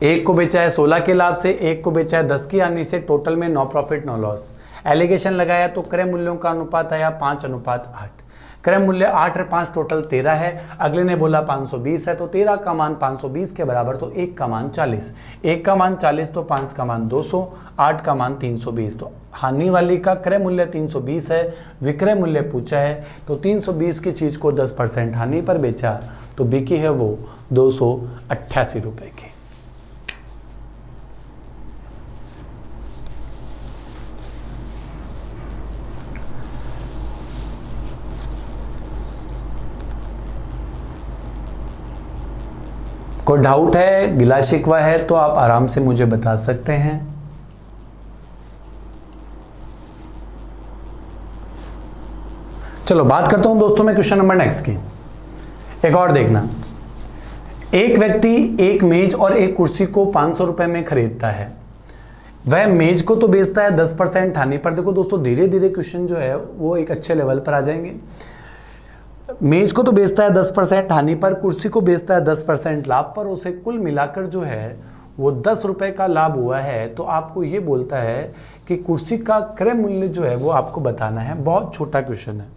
एक को बेचा है 16 के लाभ से, एक को बेचा है 10 की हानि से, टोटल में no profit no loss. Allegation लगाया तो क्रय मूल्यों का अनुपात आया 5:8। क्रय मूल्य 8 और 5 टोटल 13 है। अगले ने बोला 520 है, तो 13 का मान 520 के बराबर, तो 1 का मान 40। 1 का मान 40 तो 5 का मान 200, 8 का मान 320। तो हानि वाली का क्रय मूल्य 320 है, विक्रय मूल्य पूछा है, तो 320 की चीज को 10% हानि पर बेचा तो बिकी है वो 288 रुपए की। कोई डाउट है, गिला शिकवा है तो आप आराम से मुझे बता सकते हैं। चलो बात करता हूं दोस्तों मैं क्वेश्चन नंबर नेक्स्ट की। एक और देखना, एक व्यक्ति एक मेज और एक कुर्सी को 500 रुपए में खरीदता है। वह मेज को तो बेचता है 10% हानि पर। देखो दोस्तों, धीरे धीरे क्वेश्चन जो है वो एक अच्छे लेवल पर आ जाएंगे। मेज को तो बेचता है 10% हानि पर, कुर्सी को बेचता है 10% लाभ पर, उसे कुल मिलाकर जो है वो 10 रुपए का लाभ हुआ है। तो आपको ये बोलता है कि कुर्सी का क्रय मूल्य जो है वो आपको बताना है। बहुत छोटा क्वेश्चन है।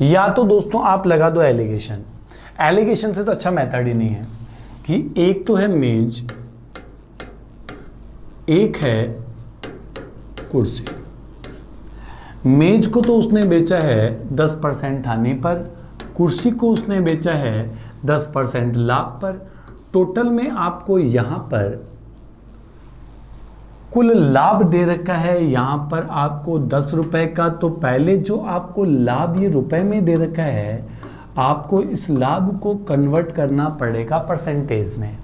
या तो दोस्तों आप लगा दो एलिगेशन। एलिगेशन से तो अच्छा मेथड ही नहीं है कि एक तो है मेज, एक है कुर्सी। मेज को तो उसने बेचा है 10% हानि पर, कुर्सी को उसने बेचा है 10% लाभ पर। टोटल में आपको यहां पर कुल लाभ दे रखा है, यहां पर आपको 10 रुपए का। तो पहले जो आपको लाभ ये रुपए में दे रखा है, आपको इस लाभ को कन्वर्ट करना पड़ेगा परसेंटेज में।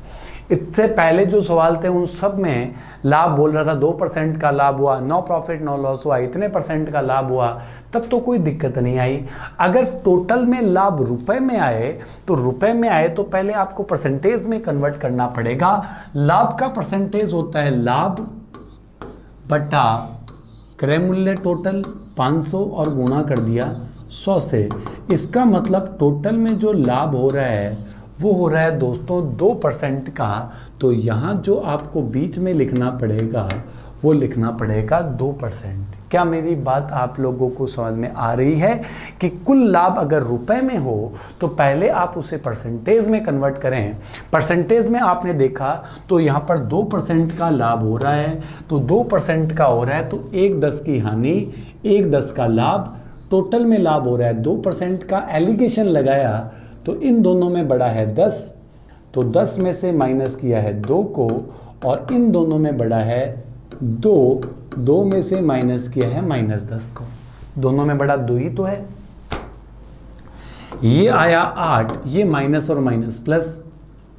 इससे पहले जो सवाल थे उन सब में लाभ बोल रहा था 2% का लाभ हुआ, नो प्रॉफिट नो लॉस हुआ, इतने % का लाभ हुआ, तब तो कोई दिक्कत नहीं आई। अगर टोटल में लाभ रुपए में आए तो रुपए में आए तो पहले आपको परसेंटेज में कन्वर्ट करना पड़ेगा। लाभ का परसेंटेज होता है लाभ बटा क्रय मूल्य टोटल 500 और गुणा कर दिया 100 से। इसका मतलब टोटल में जो लाभ हो रहा है वो हो रहा है दोस्तों 2% का। तो यहाँ जो आपको बीच में लिखना पड़ेगा वो लिखना पड़ेगा 2%। क्या मेरी बात आप लोगों को समझ में आ रही है कि कुल लाभ अगर रुपए में हो तो पहले आप उसे परसेंटेज में कन्वर्ट करें। परसेंटेज में आपने देखा तो यहाँ पर 2% का लाभ हो रहा है, तो 2% का हो रहा है, तो 1/10 की हानि, 1/10 का लाभ, टोटल में लाभ हो रहा है 2% का। एलिगेशन लगाया तो इन दोनों में बड़ा है 10, तो 10 में से माइनस किया है 2 को, और इन दोनों में बड़ा है 2 में से माइनस किया है -10 को। दोनों में बड़ा 2 ही तो है। ये आया 8, ये माइनस और माइनस प्लस,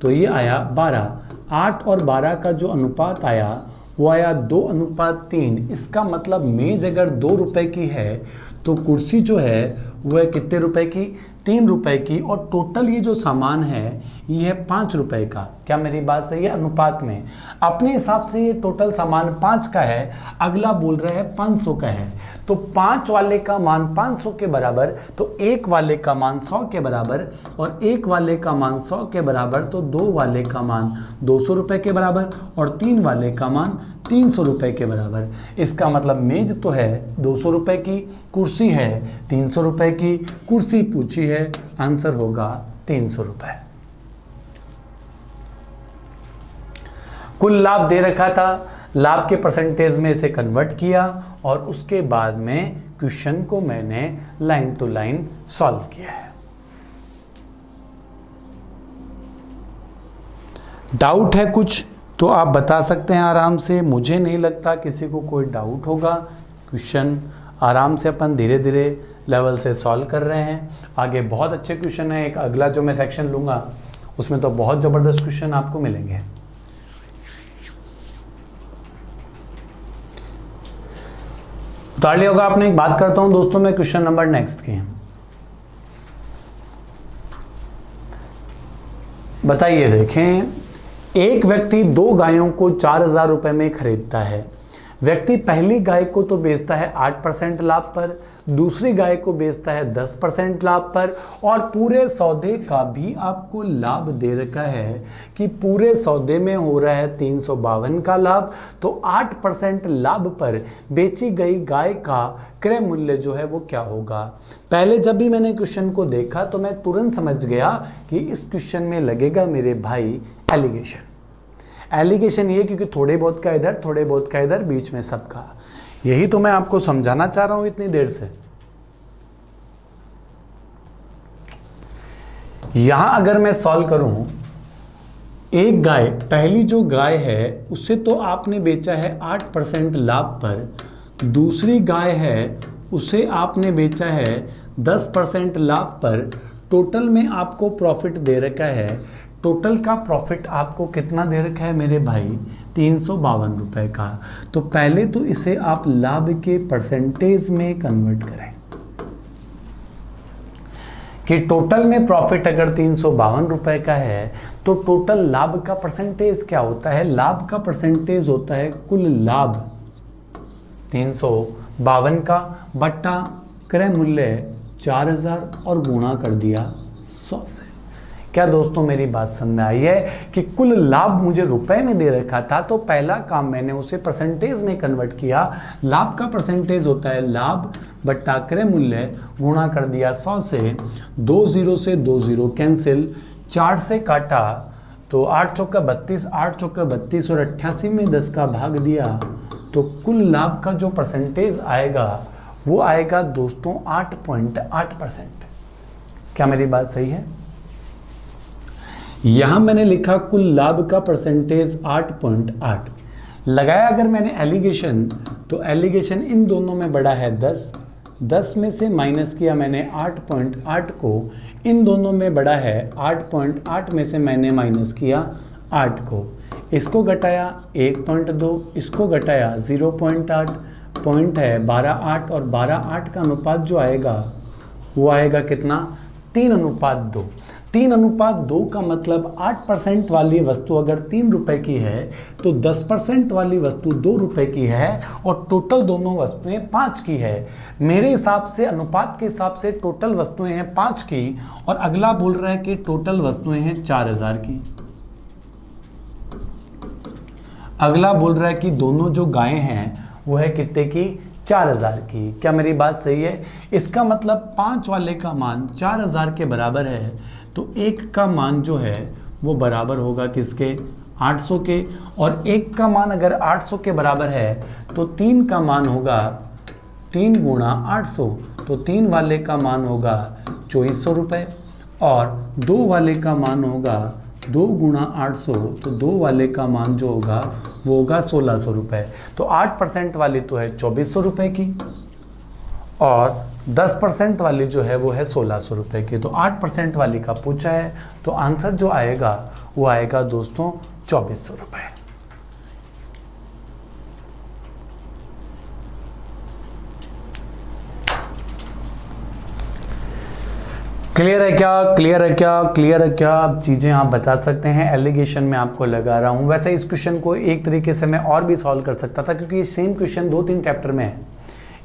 तो ये आया 12। 8 और 12 का जो अनुपात आया वो आया 2:3। इसका मतलब मेज अगर 2 रुपए की है तो कुर्सी जो है वो है कितने रुपए की, 3 रुपए की। और टोटल ये जो सामान है ये है 5 रुपए का। क्या मेरी बात सही है? अनुपात में अपने हिसाब से ये टोटल सामान 5 का है, अगला बोल रहा है 500 का है। तो 5 वाले का मान 500 के बराबर, तो 1 वाले का मान 100 के बराबर, और 1 वाले का मान 100 के बराबर, तो 2 वाले का मान 200 रुपए के बराबर, और 3 वाले का मान 300 रुपए के बराबर। इसका मतलब मेज तो है 200 रुपए की, कुर्सी है 300 रुपए की। कुर्सी पूछी है, आंसर होगा 300 रुपए। कुल लाभ दे रखा था, लाभ के परसेंटेज में इसे कन्वर्ट किया, और उसके बाद में क्वेश्चन को मैंने लाइन टू लाइन सॉल्व किया है। डाउट है कुछ तो आप बता सकते हैं आराम से। मुझे नहीं लगता किसी को कोई डाउट होगा। क्वेश्चन आराम से अपन धीरे धीरे लेवल से सॉल्व कर रहे हैं। आगे बहुत अच्छे क्वेश्चन है। एक अगला जो मैं सेक्शन लूँगा उसमें तो बहुत ज़बरदस्त क्वेश्चन आपको मिलेंगे। उतार लिया होगा आपने। एक बात करता हूँ दोस्तों मैं क्वेश्चन नंबर नेक्स्ट की। बताइए, देखें, एक व्यक्ति 2 गायों को 4,000 रुपए में खरीदता है। व्यक्ति पहली गाय को तो बेचता है 8% लाभ पर, दूसरी गाय को बेचता है 10% लाभ पर, और पूरे सौदे का भी आपको लाभ दे रखा है कि पूरे सौदे में हो रहा है 352 का लाभ। तो 8% लाभ पर बेची गई गाय का क्रय मूल्य जो है वो क्या होगा। पहले जब भी मैंने क्वेश्चन को देखा तो मैं तुरंत समझ गया कि इस क्वेश्चन में लगेगा मेरे भाई एलिगेशन। एलिगेशन ये क्योंकि थोड़े बहुत का इधर, थोड़े बहुत का इधर, बीच में सबका। यही तो मैं आपको समझाना चाह रहा हूं इतनी देर से। यहां अगर मैं सॉल्व करूं, एक गाय, पहली जो गाय है उससे तो आपने बेचा है 8% लाभ पर, दूसरी गाय है उसे आपने बेचा है 10% लाभ पर। टोटल में आपको प्रॉफिट दे रखा है, टोटल का प्रॉफिट आपको कितना दे रखा है मेरे भाई, 352 रुपए का। तो पहले तो इसे आप लाभ के परसेंटेज में कन्वर्ट करें कि टोटल में प्रॉफिट अगर 352 रुपए का है तो टोटल लाभ का परसेंटेज क्या होता है। लाभ का परसेंटेज होता है कुल लाभ 352 का बट्टा क्रय मूल्य 4,000 और गुणा कर दिया 100 से। क्या दोस्तों मेरी बात समझ में आई है कि कुल लाभ मुझे रुपए में दे रखा था, तो पहला काम मैंने उसे परसेंटेज में कन्वर्ट किया। लाभ का परसेंटेज होता है लाभ बट्टा क्रय मूल्य गुणा कर दिया 100 से। 2 0 से 2 0 कैंसिल, 4 से काटा तो 8 चौका 32, 8 चौका 32 और 88 में 10 का भाग दिया। तो कुल लाभ का जो परसेंटेज आएगा वो आएगा दोस्तों 8.8%। क्या मेरी बात सही है। यहां मैंने लिखा कुल लाभ का परसेंटेज 8.8 लगाया। अगर मैंने एलिगेशन, तो एलिगेशन इन दोनों में बड़ा है 10 में से माइनस किया मैंने 8.8 को, इन दोनों में बड़ा है 8.8 में से मैंने माइनस किया 8 को, इसको घटाया 1.2, इसको घटाया 0.8, पॉइंट है 12:8 और 12:8 का अनुपात जो आएगा वो आएगा कितना, 3:2। 3:2 का मतलब 8% वाली वस्तु अगर 3 रुपए की है तो 10% वाली वस्तु 2 रुपए की है और टोटल दोनों वस्तुएं 5 की है। मेरे हिसाब से अनुपात के हिसाब से टोटल वस्तुएं हैं 5 की और अगला बोल रहा है कि टोटल वस्तुएं हैं 4,000 की। अगला बोल रहा है कि दोनों जो गायें हैं वो है कितने की, 4,000 की। क्या मेरी बात सही है। इसका मतलब 5 वाले का मान 4,000 के बराबर है, तो 1 का मान जो है वो बराबर होगा किसके, 800 के। और 1 का मान अगर 800 के बराबर है तो 3 का मान होगा 3 गुणा 800, तो 3 वाले का मान होगा 2400 रुपये और 2 वाले का मान होगा 2 गुणा 800, तो 2 वाले का मान जो होगा वो होगा 1600 रुपये। तो 8% वाली तो है 2400 रुपये की और 10% वाली जो है वो है 1600 रुपये की। तो 8% वाली का पूछा है, तो आंसर जो आएगा वो आएगा दोस्तों 2400 रुपये। क्लियर है क्या, क्लियर है क्या, क्लियर है क्या। अब चीज़ें आप बता सकते हैं। एलिगेशन में आपको लगा रहा हूँ। वैसे इस क्वेश्चन को एक तरीके से मैं और भी सॉल्व कर सकता था, क्योंकि ये सेम क्वेश्चन 2-3 चैप्टर में है।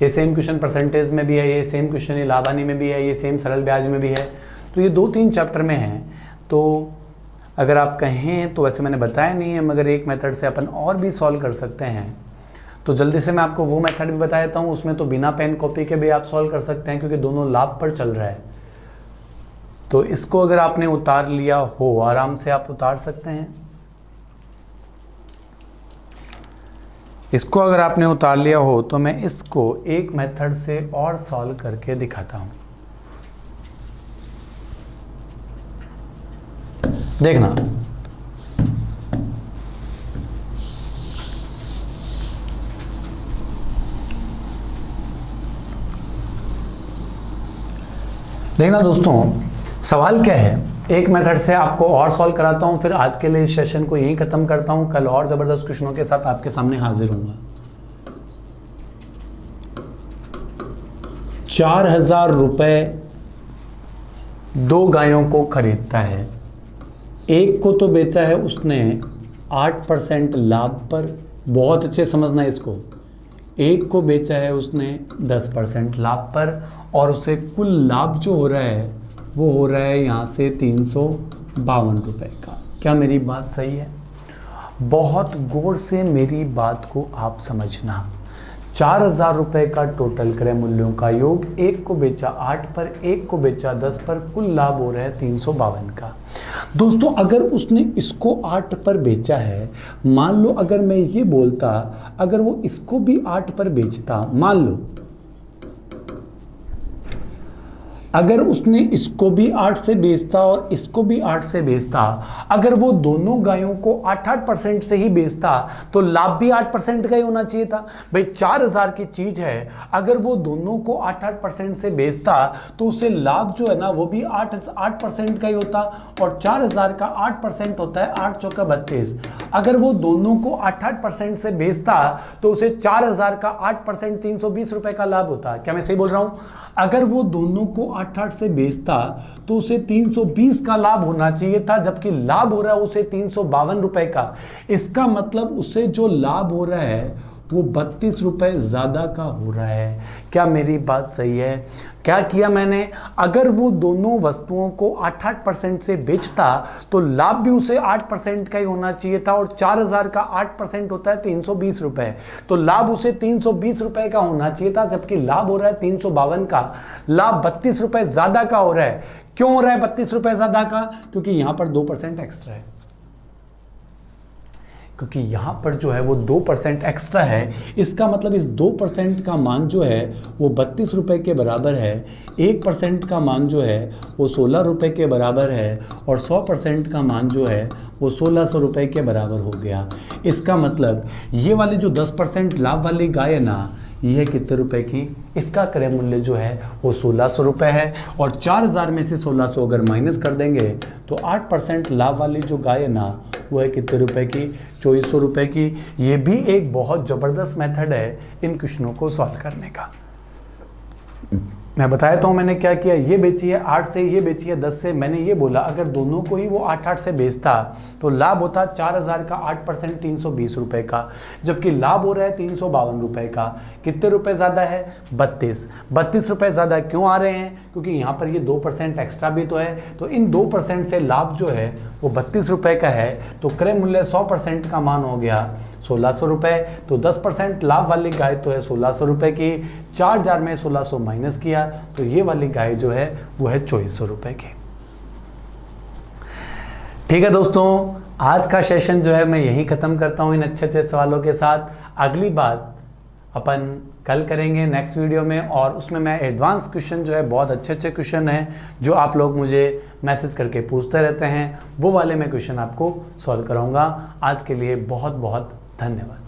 ये सेम क्वेश्चन परसेंटेज में भी है, ये सेम क्वेश्चन लाभ हानि में भी है, ये सेम सरल ब्याज में भी है। तो ये 2-3 चैप्टर में है। तो अगर आप कहें तो वैसे मैंने बताया नहीं है, मगर एक मेथड से अपन और भी सॉल्व कर सकते हैं। तो जल्दी से मैं आपको वो मेथड भी बता देता हूँ। उसमें तो बिना पेन कॉपी के भी आप सॉल्व कर सकते हैं, क्योंकि दोनों लाभ पर चल रहा है। तो इसको अगर आपने उतार लिया हो, आराम से आप उतार सकते हैं। इसको अगर आपने उतार लिया हो तो मैं इसको एक मेथड से और सॉल्व करके दिखाता हूं। देखना, देखना दोस्तों, सवाल क्या है। एक मेथड से आपको और सॉल्व कराता हूं, फिर आज के लिए इस सेशन को यहीं खत्म करता हूं। कल और जबरदस्त क्वेश्चनों के साथ आपके सामने हाजिर होऊंगा। 4,000 रुपए 2 गायों को खरीदता है। एक को तो बेचा है उसने 8% लाभ पर, बहुत अच्छे समझना है इसको। एक को बेचा है उसने 10% लाभ पर और उसे कुल लाभ जो हो रहा है वो हो रहा है यहाँ से 352 रुपये का। क्या मेरी बात सही है? बहुत गौर से मेरी बात को आप समझना। 4000 रुपये का टोटल क्रय मूल्यों का योग, एक को बेचा 8 पर, एक को बेचा 10 पर, कुल लाभ हो रहा है 352 का। दोस्तों अगर उसने इसको 8 पर बेचा है, मान लो अगर मैं ये बोलता अगर वो इसको भी 8 पर बेचता, मान लो अगर उसने इसको भी 8 से बेचता और इसको भी 8 से बेचता, अगर वो दोनों गायों को 8-8% से ही बेचता तो लाभ भी 8% का ही होना चाहिए था। भाई 4000 की चीज है, अगर वो दोनों को 8-8% से बेचता तो उसे लाभ जो है ना वो भी 8% का ही होता और 4000 का 8% होता है 8 चौका 32। अगर वो दोनों को 8-8% से बेचता तो उसे 4000 का 8% 320 रुपए का लाभ होता। क्या मैं सही बोल रहा हूं? अगर वो दोनों को 8-8 से बेचता तो उसे 320 का लाभ होना चाहिए था, जबकि लाभ हो रहा है उसे 352 रुपए का। इसका मतलब उसे जो लाभ हो रहा है वो 32 रुपए ज़्यादा का हो रहा है। क्या मेरी बात सही है? क्या किया मैंने? अगर वो दोनों वस्तुओं को 8-8% से बेचता तो लाभ भी उसे 8% का ही होना चाहिए था और 4000 का 8% होता है 320 रुपए, तो लाभ उसे 320 रुपए का होना चाहिए था, जबकि लाभ हो रहा है 352 का। लाभ 32 रुपए ज़्यादा का हो रहा है। क्यों हो रहा है 32 रुपए ज़्यादा का? क्योंकि यहां पर 2% एक्स्ट्रा है, क्योंकि यहाँ पर जो है वो 2% एक्स्ट्रा है। इसका मतलब इस 2% का मान जो है वो 32 रुपये के बराबर है, 1% का मान जो है वो 16 रुपये के बराबर है और 100% का मान जो है वो 1600 रुपये के बराबर हो गया। इसका मतलब ये वाली जो 10% लाभ वाली गाय है ना, ये कितने रुपए की? इसका क्रय मूल्य जो है वो 1600 रुपये है और 4000 में से 1600 अगर माइनस कर देंगे तो 8% लाभ वाली जो गाय है ना वो है कितने रुपए की? 2400 रुपये की। ये भी एक बहुत ज़बरदस्त मेथड है इन क्वेश्चनों को सॉल्व करने का। मैं बताया तो मैंने क्या किया, ये बेची है 8 से, ये बेची है 10 से। मैंने ये बोला अगर दोनों को ही वो 8-8 से बेचता तो लाभ होता 4000 का 8% 320 रुपये का, जबकि लाभ हो रहा है 352 रुपये का। कितने रुपए ज़्यादा है? 32 रुपये ज़्यादा क्यों आ रहे हैं? क्योंकि यहाँ पर ये 2% एक्स्ट्रा भी तो है, तो इन 2% से लाभ जो है वो 32 रुपये का है, तो क्रय मूल्य 100% का मान हो गया 1600 रुपये। तो 10% लाभ वाली गाय तो है 1600 रुपये की, 4000 में 1600 माइनस किया तो ये वाली गाय जो है वो है 2400 रुपये की। ठीक है दोस्तों, आज का सेशन जो है मैं यहीं ख़त्म करता हूँ इन अच्छे अच्छे सवालों के साथ। अगली बात अपन कल करेंगे नेक्स्ट वीडियो में, और उसमें मैं एडवांस क्वेश्चन जो है बहुत अच्छे अच्छे क्वेश्चन हैं जो आप लोग मुझे मैसेज करके पूछते रहते हैं, वो वाले मैं क्वेश्चन आपको सॉल्व कराऊंगा। आज के लिए बहुत बहुत धन्यवाद।